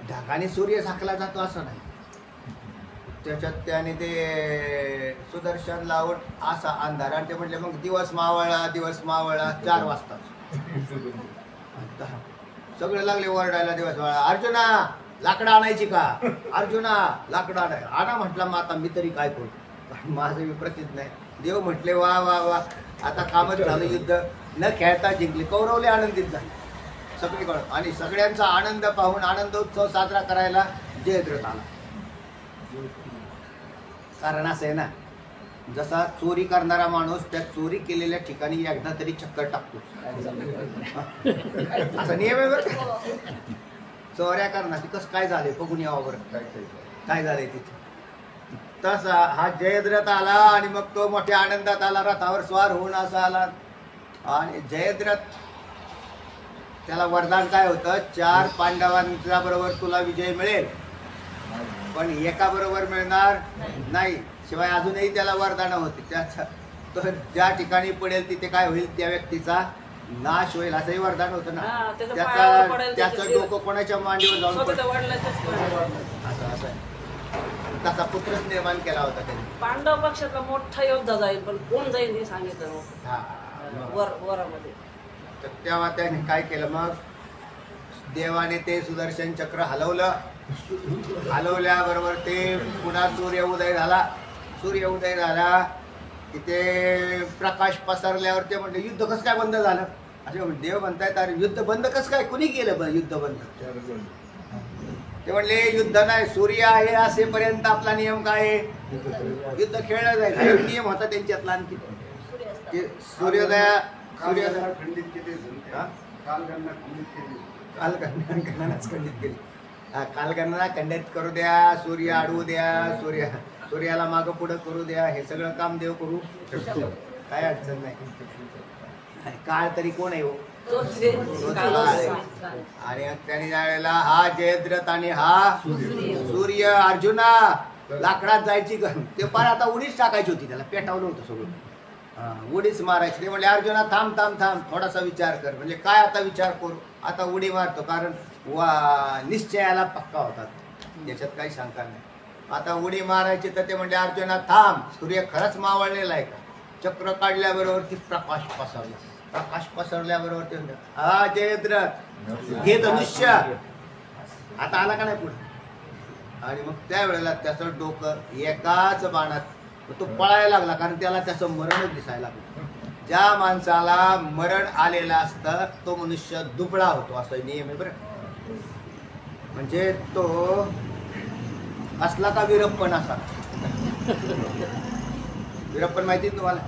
ढगाने सूर्य झाकला जातो असं नाही. त्याच्यात त्याने ते सुदर्शन लावून असा अंधार. आणि ते म्हटले मग दिवस मावळा 4 वाजता. सगळे लागले ओरडायला दिवस मावळा. अर्जुना लाकडं आणायची का? अर्जुना लाकडं आणा म्हटलं. मग आता मी तरी काय करू, माझं विप्रतित नाही. देव म्हटले वा वा वा, आता कामच झालं. युद्ध न खेळता जिंकले. कौरवले आनंदित झाले सगळीकडे. आणि सगळ्यांचा आनंद पाहून आनंद उत्सव साजरा करायला जयद्रथ आला. कारण असं आहे ना, जसा चोरी करणारा माणूस त्या चोरी केलेल्या ठिकाणी एकदा तरी चक्कर टाकतो, असा नियम आहे बरं का. चोऱ्या करणार कसं काय झाले बघून यावं बरं काय झालंय तिथे. तसा हा जयद्रथ आला आणि मग तो मोठ्या आनंदात आला, रथावर स्वार होऊन असा आला. आणि जयद्रथ त्याला वरदान काय होतं, 4 पांडवांच्या बरोबर तुला विजय मिळेल, पण एका बरोबर मिळणार नाही. शिवाय अजूनही त्याला वरदान होते. त्याचा तो ज्या ठिकाणी पडेल तिथे काय होईल, त्या व्यक्तीचा नाश होईल असंही वरदान होतं ना. त्याचं डोकं कोणाच्या मांडीवर जाऊन तसा पुत्रच निर्माण केला होता त्यांनी. पांडव पक्षातला मोठा योद्धा जाईल, पण कोण जाईल हे सांगितलं वरामध्ये. तर तेव्हा त्याने काय केलं, मग देवाने ते सुदर्शन चक्र हलवलं. हलवल्याबरोबर ते पुन्हा सूर्य उदय झाला. सूर्य उदय झाला की ते प्रकाश पसरल्यावर ते म्हणले युद्ध कसं काय बंद झालं. असे देव म्हणतायत अरे युद्ध बंद कसं काय, कुणी केलं युद्ध बंद. ते म्हणले युद्ध नाही, सूर्य आहे असेपर्यंत आपला नियम काय आहे, युद्ध खेळलं जाईल. नियम होता त्यांच्यातला. आणखी सूर्योदया खंडित केली, कालगणनाच खंडित केली. कालगणना खंडित करू द्या, सूर्य अडवू द्या, सूर्याला मागं पुढं करू द्या, हे सगळं काम देव करू शकतो, काय अडचण नाही. काळ तरी कोण आहे हो, आणि त्याने ज्यावेळेला हा जयद्रथ आणि हा सूर्य अर्जुना लाकडात जायची ते पार आता उडीच टाकायची होती, त्याला पेटावलं होतं सगळं, उडीच मारायची. ते म्हणले अर्जुना थांब थांब थांब, थोडासा विचार कर. म्हणजे काय आता विचार करू, आता उडी मारतो, कारण निश्चयाला पक्का होता, याच्यात काही शंका नाही. आता उडी मारायची तर ते म्हणले अर्जुना थांब, सूर्य खरंच मावळलेला आहे का. चक्र काढल्याबरोबर ती प्रकाश पसरला. प्रकाश पसरल्याबरोबर ते म्हणले हा जयद्रथ घे धनुष्य. आता आला का नाही पुढे. आणि मग त्यावेळेला त्याचं डोकं एकाच बाणात तो पळायला लागला, कारण त्याला त्याचं मरणच दिसायला लागलं. ज्या माणसाला मरण आलेलं असतं तो मनुष्य दुबळा होतो, असं नियम आहे बरं. म्हणजे तो असला का वीरप्पन असा. वीरप्पन माहिती तुम्हाला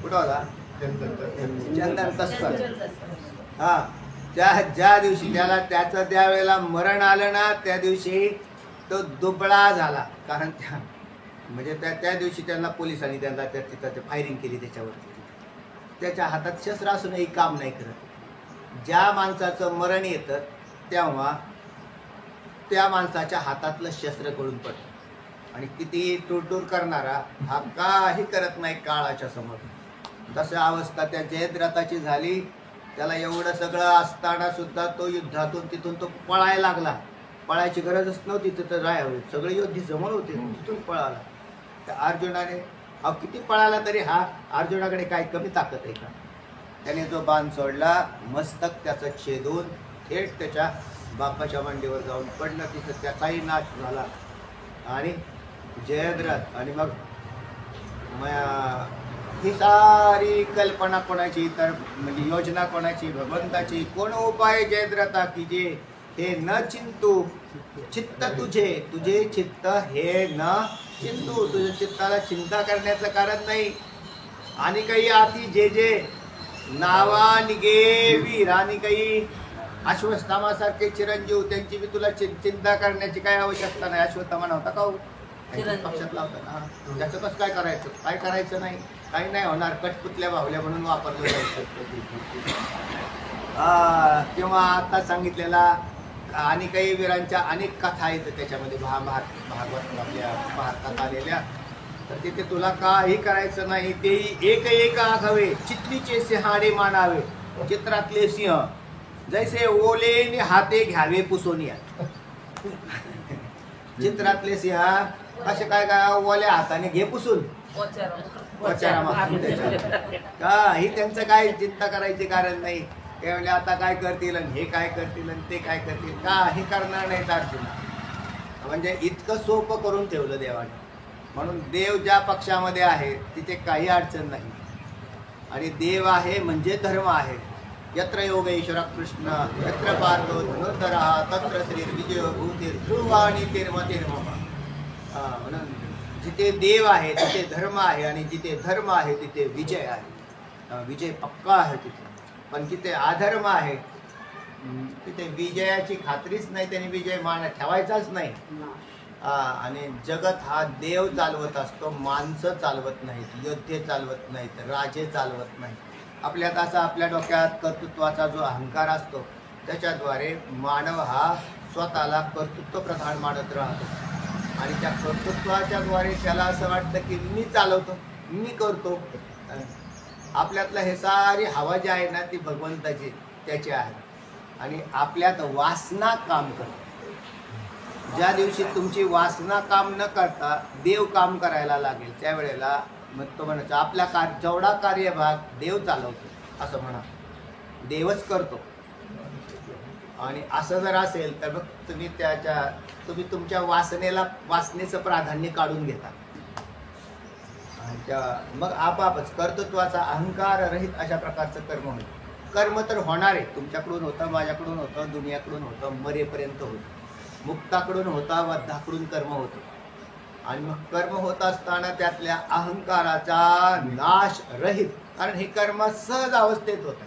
कुठं होता, चंदन तस्कर. हा, ज्या दिवशी त्याला त्याचं त्यावेळेला मरण आलं ना, त्या दिवशी तो दुबळा झाला, कारण म्हणजे त्या दिवशी त्यांना पोलिसांनी त्यांना तिथं ते फायरिंग केली त्याच्यावरती. त्याच्या हातात शस्त्र असूनही काम नाही करत. ज्या माणसाचं मरण येतं तेव्हा त्या माणसाच्या हातातलं शस्त्र कळून पडतं आणि किती टूरटूर करणारा हा काही करत नाही काळाच्या समोर. तशी अवस्था त्या जयद्रथाची झाली. त्याला एवढं सगळं असताना सुद्धा तो युद्धातून तिथून तो पळायला लागला. पळायची गरजच नव्हती, तिथं राहावे सगळे योद्धे समोर होते, तिथून पळाला. त्या अर्जुनाने किती पळाला तरी हा अर्जुनाकडे काय कमी ताकद आहे का? त्याने जो बाण सोडला मस्तक त्याचं छेदून थेट त्याच्या बापाच्या मांडीवर जाऊन पडलं. तिथं त्याचाही नाश झाला आणि जयद्रथ. आणि मग ही सारी कल्पना कोणाची, तर म्हणजे योजना कोणाची? भगवंताची. कोण उपाय जयद्रथा की जे हे न चिंतू चित्त तुझे चित्त हे न चिंतू. तुझ्या चित्ताला चिंता करण्याचं कारण नाही. आणि काही आती जे नावा निगे वीर, आणि काही अश्वत्थामासारखे चिरंजीव त्यांची बी तुला चिंता करण्याची काय आवश्यकता नाही. अश्वत्थामा नव्हता का हो? पक्षात लावतात ना. त्याचं कसं काय करायचं? काय करायचं नाही, काही नाही होणार. कटपुतल्या बाहुल्या म्हणून वापरलं जायचं. किंवा आता सांगितलेला आणि काही वीरांच्या अनेक कथा आहेत त्याच्यामध्ये भागवत आपल्या भारतात आलेल्या. तर तिथे तुला काही करायचं नाही. तेही एक आघावे चित्रीचे सिंहाडे मानावे. चित्रातले सिंह जैसे ओलेने हाते घ्यावे पुसोनिया. चित्रातले सिंह असे काय ओल्या हाताने घे पुसून ही त्यांचं काय चिंता करायचे कारण नाही. त्यावेळेला आता काय करतील आणि हे काय करतील आणि ते काय करतील, काही करणार नाहीत अर्जुन. म्हणजे इतकं सोपं करून ठेवलं देवाने. म्हणून देव ज्या पक्षामध्ये आहे तिथे काही अडचण नाही. आणि देव आहे म्हणजे धर्म आहे. यत्र योगेश्वर कृष्ण यत्र पार्थो धनुर्धरः तत्र श्री विजय भूतीर ध्रुवाणी तिर्मतिर्मम. म्हणून जिथे देव आहे तिथे धर्म आहे आणि जिथे धर्म आहे तिथे विजय आहे. विजय पक्का आहे तिथे. पण जिथे अधर्म आहे तिथे विजयाची खात्रीच नाही. त्याने विजय ठेवायचाच नाही. आणि जगत हा देव चालवत असतो, माणसं चालवत नाहीत, योद्धे चालवत नाहीत, राजे चालवत नाहीत. आपल्यात असा आपल्या डोक्यात कर्तृत्वाचा जो अहंकार असतो त्याच्याद्वारे मानव हा स्वतःला कर्तृत्व प्रधान मानत राहतो. आणि त्या कर्तृत्वाच्या द्वारे त्याला असं वाटतं की मी चालवतो, मी करतो. आपल्यातलं हे सारी हवा जी आहे ना ती भगवंताची त्याची आहे. आणि आपल्यात वासना काम करते. ज्या दिवशी तुमची वासना काम न करता देव काम करायला लागेल त्यावेळेला मग तो म्हणायचं आपला जेवढा कार्यभाग देव चालवतो असं म्हणा, देवच करतो. आणि असं जर असेल तर मग तुम्ही तुमच्या वासनेचं प्राधान्य काढून घेता. मग आपापच कर्तृत्वाचा अहंकार रहित अशा प्रकारचं कर्म होईल. कर्म तर होणार आहे. तुमच्याकडून होतं, माझ्याकडून होतं, दुनियाकडून होतं, मरेपर्यंत होतं. मुक्ताकडून होता, बद्धाकडून कर्म होतं. आणि मग कर्म होत असताना त्यातल्या अहंकाराचा नाश रहित, कारण हे कर्म सहज अवस्थेत होतं.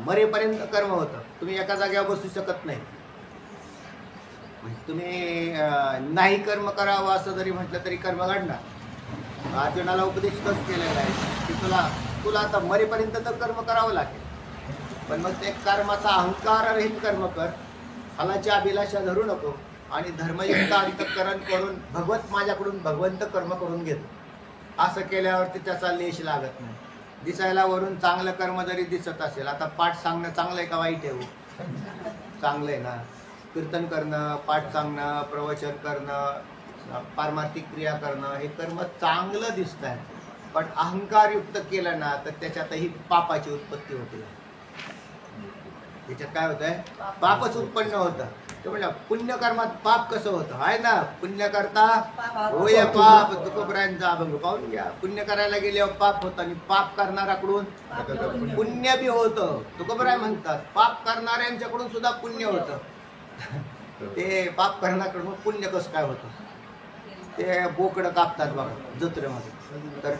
मरेपर्यंत कर्म होतं. तुम्ही एका जागेवर बसू शकत नाही. तुम्ही नाही कर्म करावं असं जरी म्हटलं तरी कर्म घडणार. अर्जुनाला उपदेश तोच केलेला आहे की तुला आता मरेपर्यंत तर कर्म करावं लागेल. पण मग ते कर्माचा अहंकार रहित कर्म कर, फलाची अभिलाषा धरू नको आणि धर्मयुक्त अंतःकरण करून माझ्याकडून भगवंत कर्म करून घेतो. असं केल्यावरती त्याचा लेश लागत नाही. दिसायला वरून चांगलं कर्म जरी दिसत असेल, आता पाठ सांगणं चांगलं आहे का वाईट आहे? चांगलं आहे ना. कीर्तन करणं, पाठ सांगणं, प्रवचन करणं, पारमार्थिक क्रिया करणं हे कर्म चांगलं दिसत आहे. पण अहंकारयुक्त केलं ना तर त्याच्यातही पापाची उत्पत्ती होते. त्याच्यात काय होतंय? पापच उत्पन्न होतं. ते म्हणजे पुण्यकर्मात पाप कसं होतं आहे ना. पुण्य करता होय पाप. तुकोबरायांचा अभंग पाहून घ्या. पुण्य करायला गेल्यावर पाप होतं आणि पाप करणाऱ्याकडून पुण्य बी होतं. तुकोबराय म्हणतात पाप करणाऱ्यांच्याकडून सुद्धा पुण्य होतं. ते पाप करण्याकडून पुण्य कसं काय होतं? ते बोकडं कापतात बघा जत्रेमध्ये. तर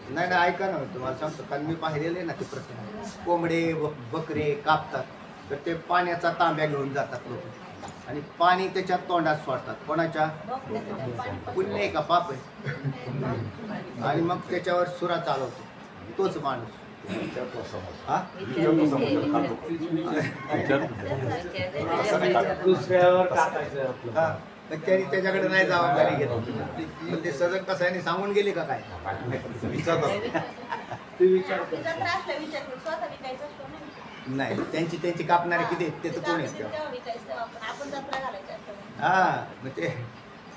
नाही ऐका ना, तुम्हाला सांगतो कारण मी पाहिलेले ना ते प्रसंग. कोंबडे बकरे कापतात तर ते पाण्याचा तांब्या घेऊन जातात लोक. आणि पाणी त्याच्या तोंडात सोडतात. कोणाच्या? पुण्य आहे का पाप आहे? आणि मग त्याच्यावर सुरा चालवतो तोच माणूस. हा? दुसऱ्यावर टाकायचं आपलं. हा, पण त्यांनी त्याच्याकडे नाही जबाबदारी घेतली. पण ते सजग कसायने सांगून गेले का काय? विचारतो. ते विचारतो. जत्रा असल्या विचार करू, स्वतः विकायचं असतो ना. नाही, त्यांची कापणारे किती आहेत ते तर कोण आहेत तेव्हा? तेव्हा विकायचं तेव्हा आपण जत्रा घालायची असतं. हा, मग ते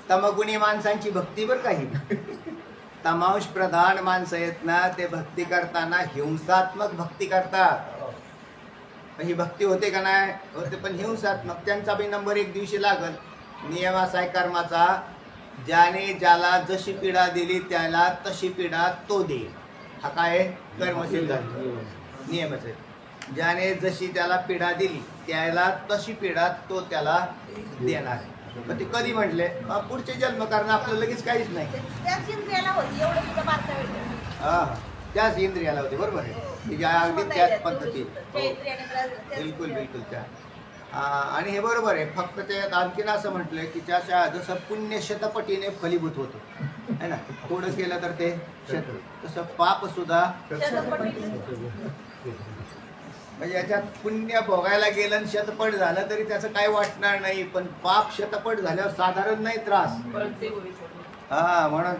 तमगुणी माणसांची भक्ती बरं काही तमांश प्रधान माणसं आहेत ना, ते भक्ती करताना हिंसात्मक भक्ती करतात. पण ही भक्ती होते का नाही? होते, पण हिंसात्मक. त्यांचा बी नंबर एक दिवशी लागल. नियम असा आहे कर्माचा, ज्याने ज्याला जशी पीडा दिली त्याला तशी पीडा तो देईल. हा काय आहे? कर्मशील नियमच आहे. ज्याने जशी त्याला पीडा दिली त्याला तशी पीडा तो त्याला देणार. मग ते कधी म्हटले? पुढचे जन्म, कारण आपलं लगेच काहीच नाही. त्याच इंद्रियाला होती एवढं सुद्धा बारका वेळ. हा, त्याच इंद्रियाला होते. बरोबर आहे. की ज्या अगदी त्याच पद्धतीने. त्या इंद्रियाने त्रास- बिलकुल बिलकुल त्या. आणि हे बरोबर आहे. फक्त ते आणखीन असं म्हटलंय की त्याच्या जसं पुण्य शतपटीने फलीभूत होतं है ना, थोडं केलं तर ते शत, तसं पाप सुद्धा. म्हणजे याच्यात पुण्य भोगायला गेलं आणि शतपट झालं तरी त्याचं काही वाटणार नाही, पण पाप शतपट झाल्यावर साधारण नाही त्रास. हा, म्हणून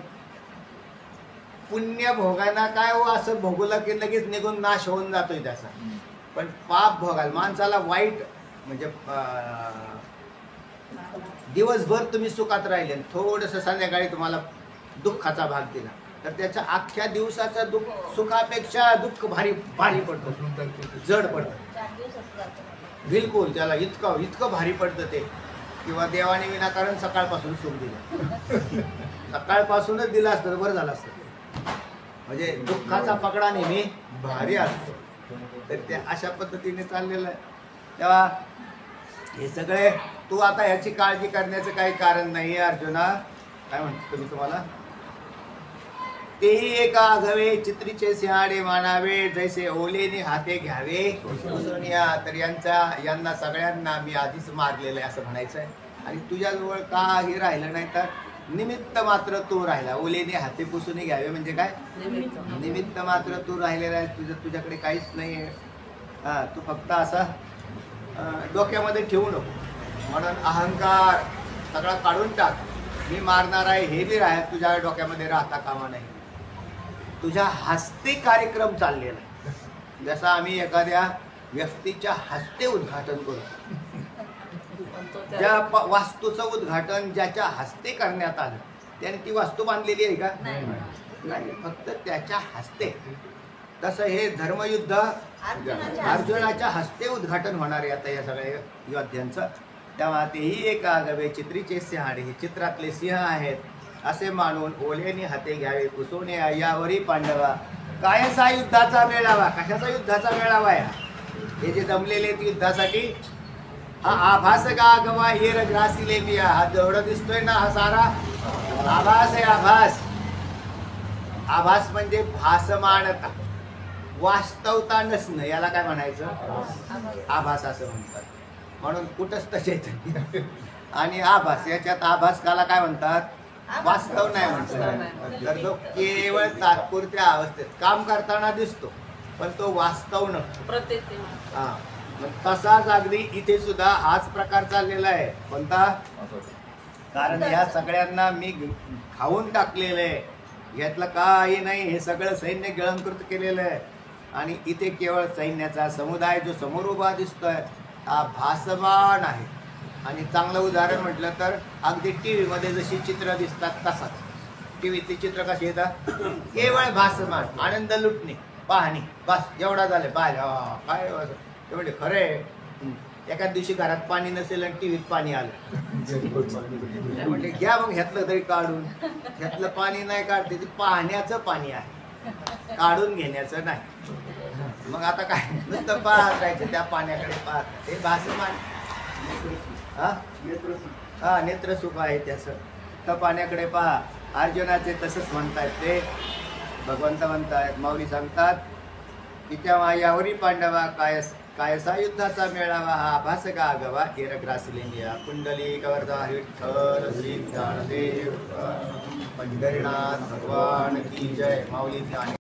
पुण्य भोगायला काय हो, असं भोगलं की लगेच निघून नाश होऊन जातोय त्याचा. पण पाप भोगायला माणसाला वाईट म्हणजे दिवसभर तुम्ही सुखात राहिले, थोडंसं संध्याकाळी तुम्हाला दुःखाचा भाग दिला तर त्याच्या अख्ख्या दिवसाचा दुःख सुखापेक्षा दुःख भारी भारी पडतं, जड पडतं. 4 दिवसाचं जातं. बिलकुल त्याला इतकं भारी पडतं ते. किंवा देवाने विनाकारण सकाळपासून सुख दिलं, सकाळपासूनच दिलं असतं तर बरं झालं असतं. म्हणजे दुःखाचा पकडा नेहमी भारी असतो. तर ते अशा पद्धतीने चाललेलं आहे. तेव्हा हे सगळे तू आता ह्याची काळजी करण्याचं काही कारण नाही आहे अर्जुना. काय म्हणतो तुम्ही? तुम्हाला तेही एका आघवे चित्रीचे सिंहाडे मानावे, जैसे ओलेने हाते घ्यावे पुसून या. तर यांना सगळ्यांना मी आधीच मारलेलं आहे असं म्हणायचं आहे. आणि तुझ्याजवळ काही राहिलं नाही तर निमित्त मात्र तू राहिला. ओलेने हाते पुसून घ्यावे म्हणजे काय? निमित्त मात्र तू राहिलेला आहे. तुझ्याकडे काहीच नाही आहे. हा, तू फक्त असा डोक्यामध्ये ठेवू नको. म्हणून अहंकार सगळा काढून टाक. मी मारणार आहे हे बी तुझ्या डोक्यामध्ये राहता कामा नाही. तुझ्या हस्ते कार्यक्रम चाललेला आहे. जसा आम्ही एखाद्या व्यक्तीच्या हस्ते उद्घाटन करतो, ज्या वास्तूचं उद्घाटन ज्याच्या हस्ते करण्यात आलं त्याने ती वास्तू बांधलेली आहे का? नाही, फक्त त्याच्या हस्ते. तसं हे धर्मयुद्ध अर्जुनाच्या हस्ते उद्घाटन होणार आहे आता या सगळ्या योद्ध्यांचं. तेव्हा तेही एक आगवे चित्रीचे सिंहाडे, हे चित्रातले सिंह आहेत असे मानून ओलेने हाते घ्यावे पुसवणे यावरी पांडवा. काय असा युद्धाचा मेळावा? कशाचा युद्धाचा मेळावा आहे? हे जे जमलेले आहेत युद्धासाठी. हा आभास का गवा येर ग्रासिले बिया. हा जेवढं दिसतोय ना हा सारा आभास आहे. आभास म्हणजे भासमानता, वास्तवता नसणं, याला काय म्हणायचं? आभास असं म्हणतात. म्हणून कुठंच चैतन्य आणि आभास, याच्यात आभास काला काय म्हणतात? वास्तव नाही म्हणतात. तर तो केवळ तात्पुरत्या अवस्थेत काम करताना दिसतो पण तो वास्तव नसतो. हा, मग तसाच अगदी इथे सुद्धा हाच प्रकार चाललेला आहे. कोणता? कारण या सगळ्यांना मी खाऊन टाकलेलं आहे, यातलं काही नाही. हे सगळं सैन्य गिळंकृत केलेलं आहे. आणि इथे केवळ सैन्याचा समुदाय जो समोर उभा दिसतोय हा भासमान आहे. आणि चांगलं उदाहरण म्हटलं तर अगदी टी व्हीमध्ये जशी चित्र दिसतात तसाच टी व्हीतली चित्र कशी येतात? केवळ भासमान, आनंद लुटणे, पाहणे, बस एवढा झालं. पाहिलं काय ते म्हणजे खरं आहे. एखाद दिवशी घरात पाणी नसेल आणि टी व्हीत पाणी आलं म्हणजे घ्या मग ह्यातलं तरी काढून. ह्यातलं पाणी नाही काढते, ते पाहण्याचं पाणी आहे, काढून घेण्याचं नाही. मग आता काय नुसतं पाहत राहायचं त्या पाण्याकडे पाहत. हे भासमान हा नेत्रसुख आहे त्याचं. तर पाण्याकडे पहा. अर्जुनाचे तसंच म्हणतायत ते. भगवंत म्हणतायत, माऊली सांगतात की तेव्हा यावरी पांडवा कायसा युद्धाचा मेळावा हा आभास गागवा केर ग्रासलेंगिया कुंडली कवर्धा विठ्ठल श्री ज्ञानदेव पंढरीनाथ भगवान की जय माऊली ज्ञान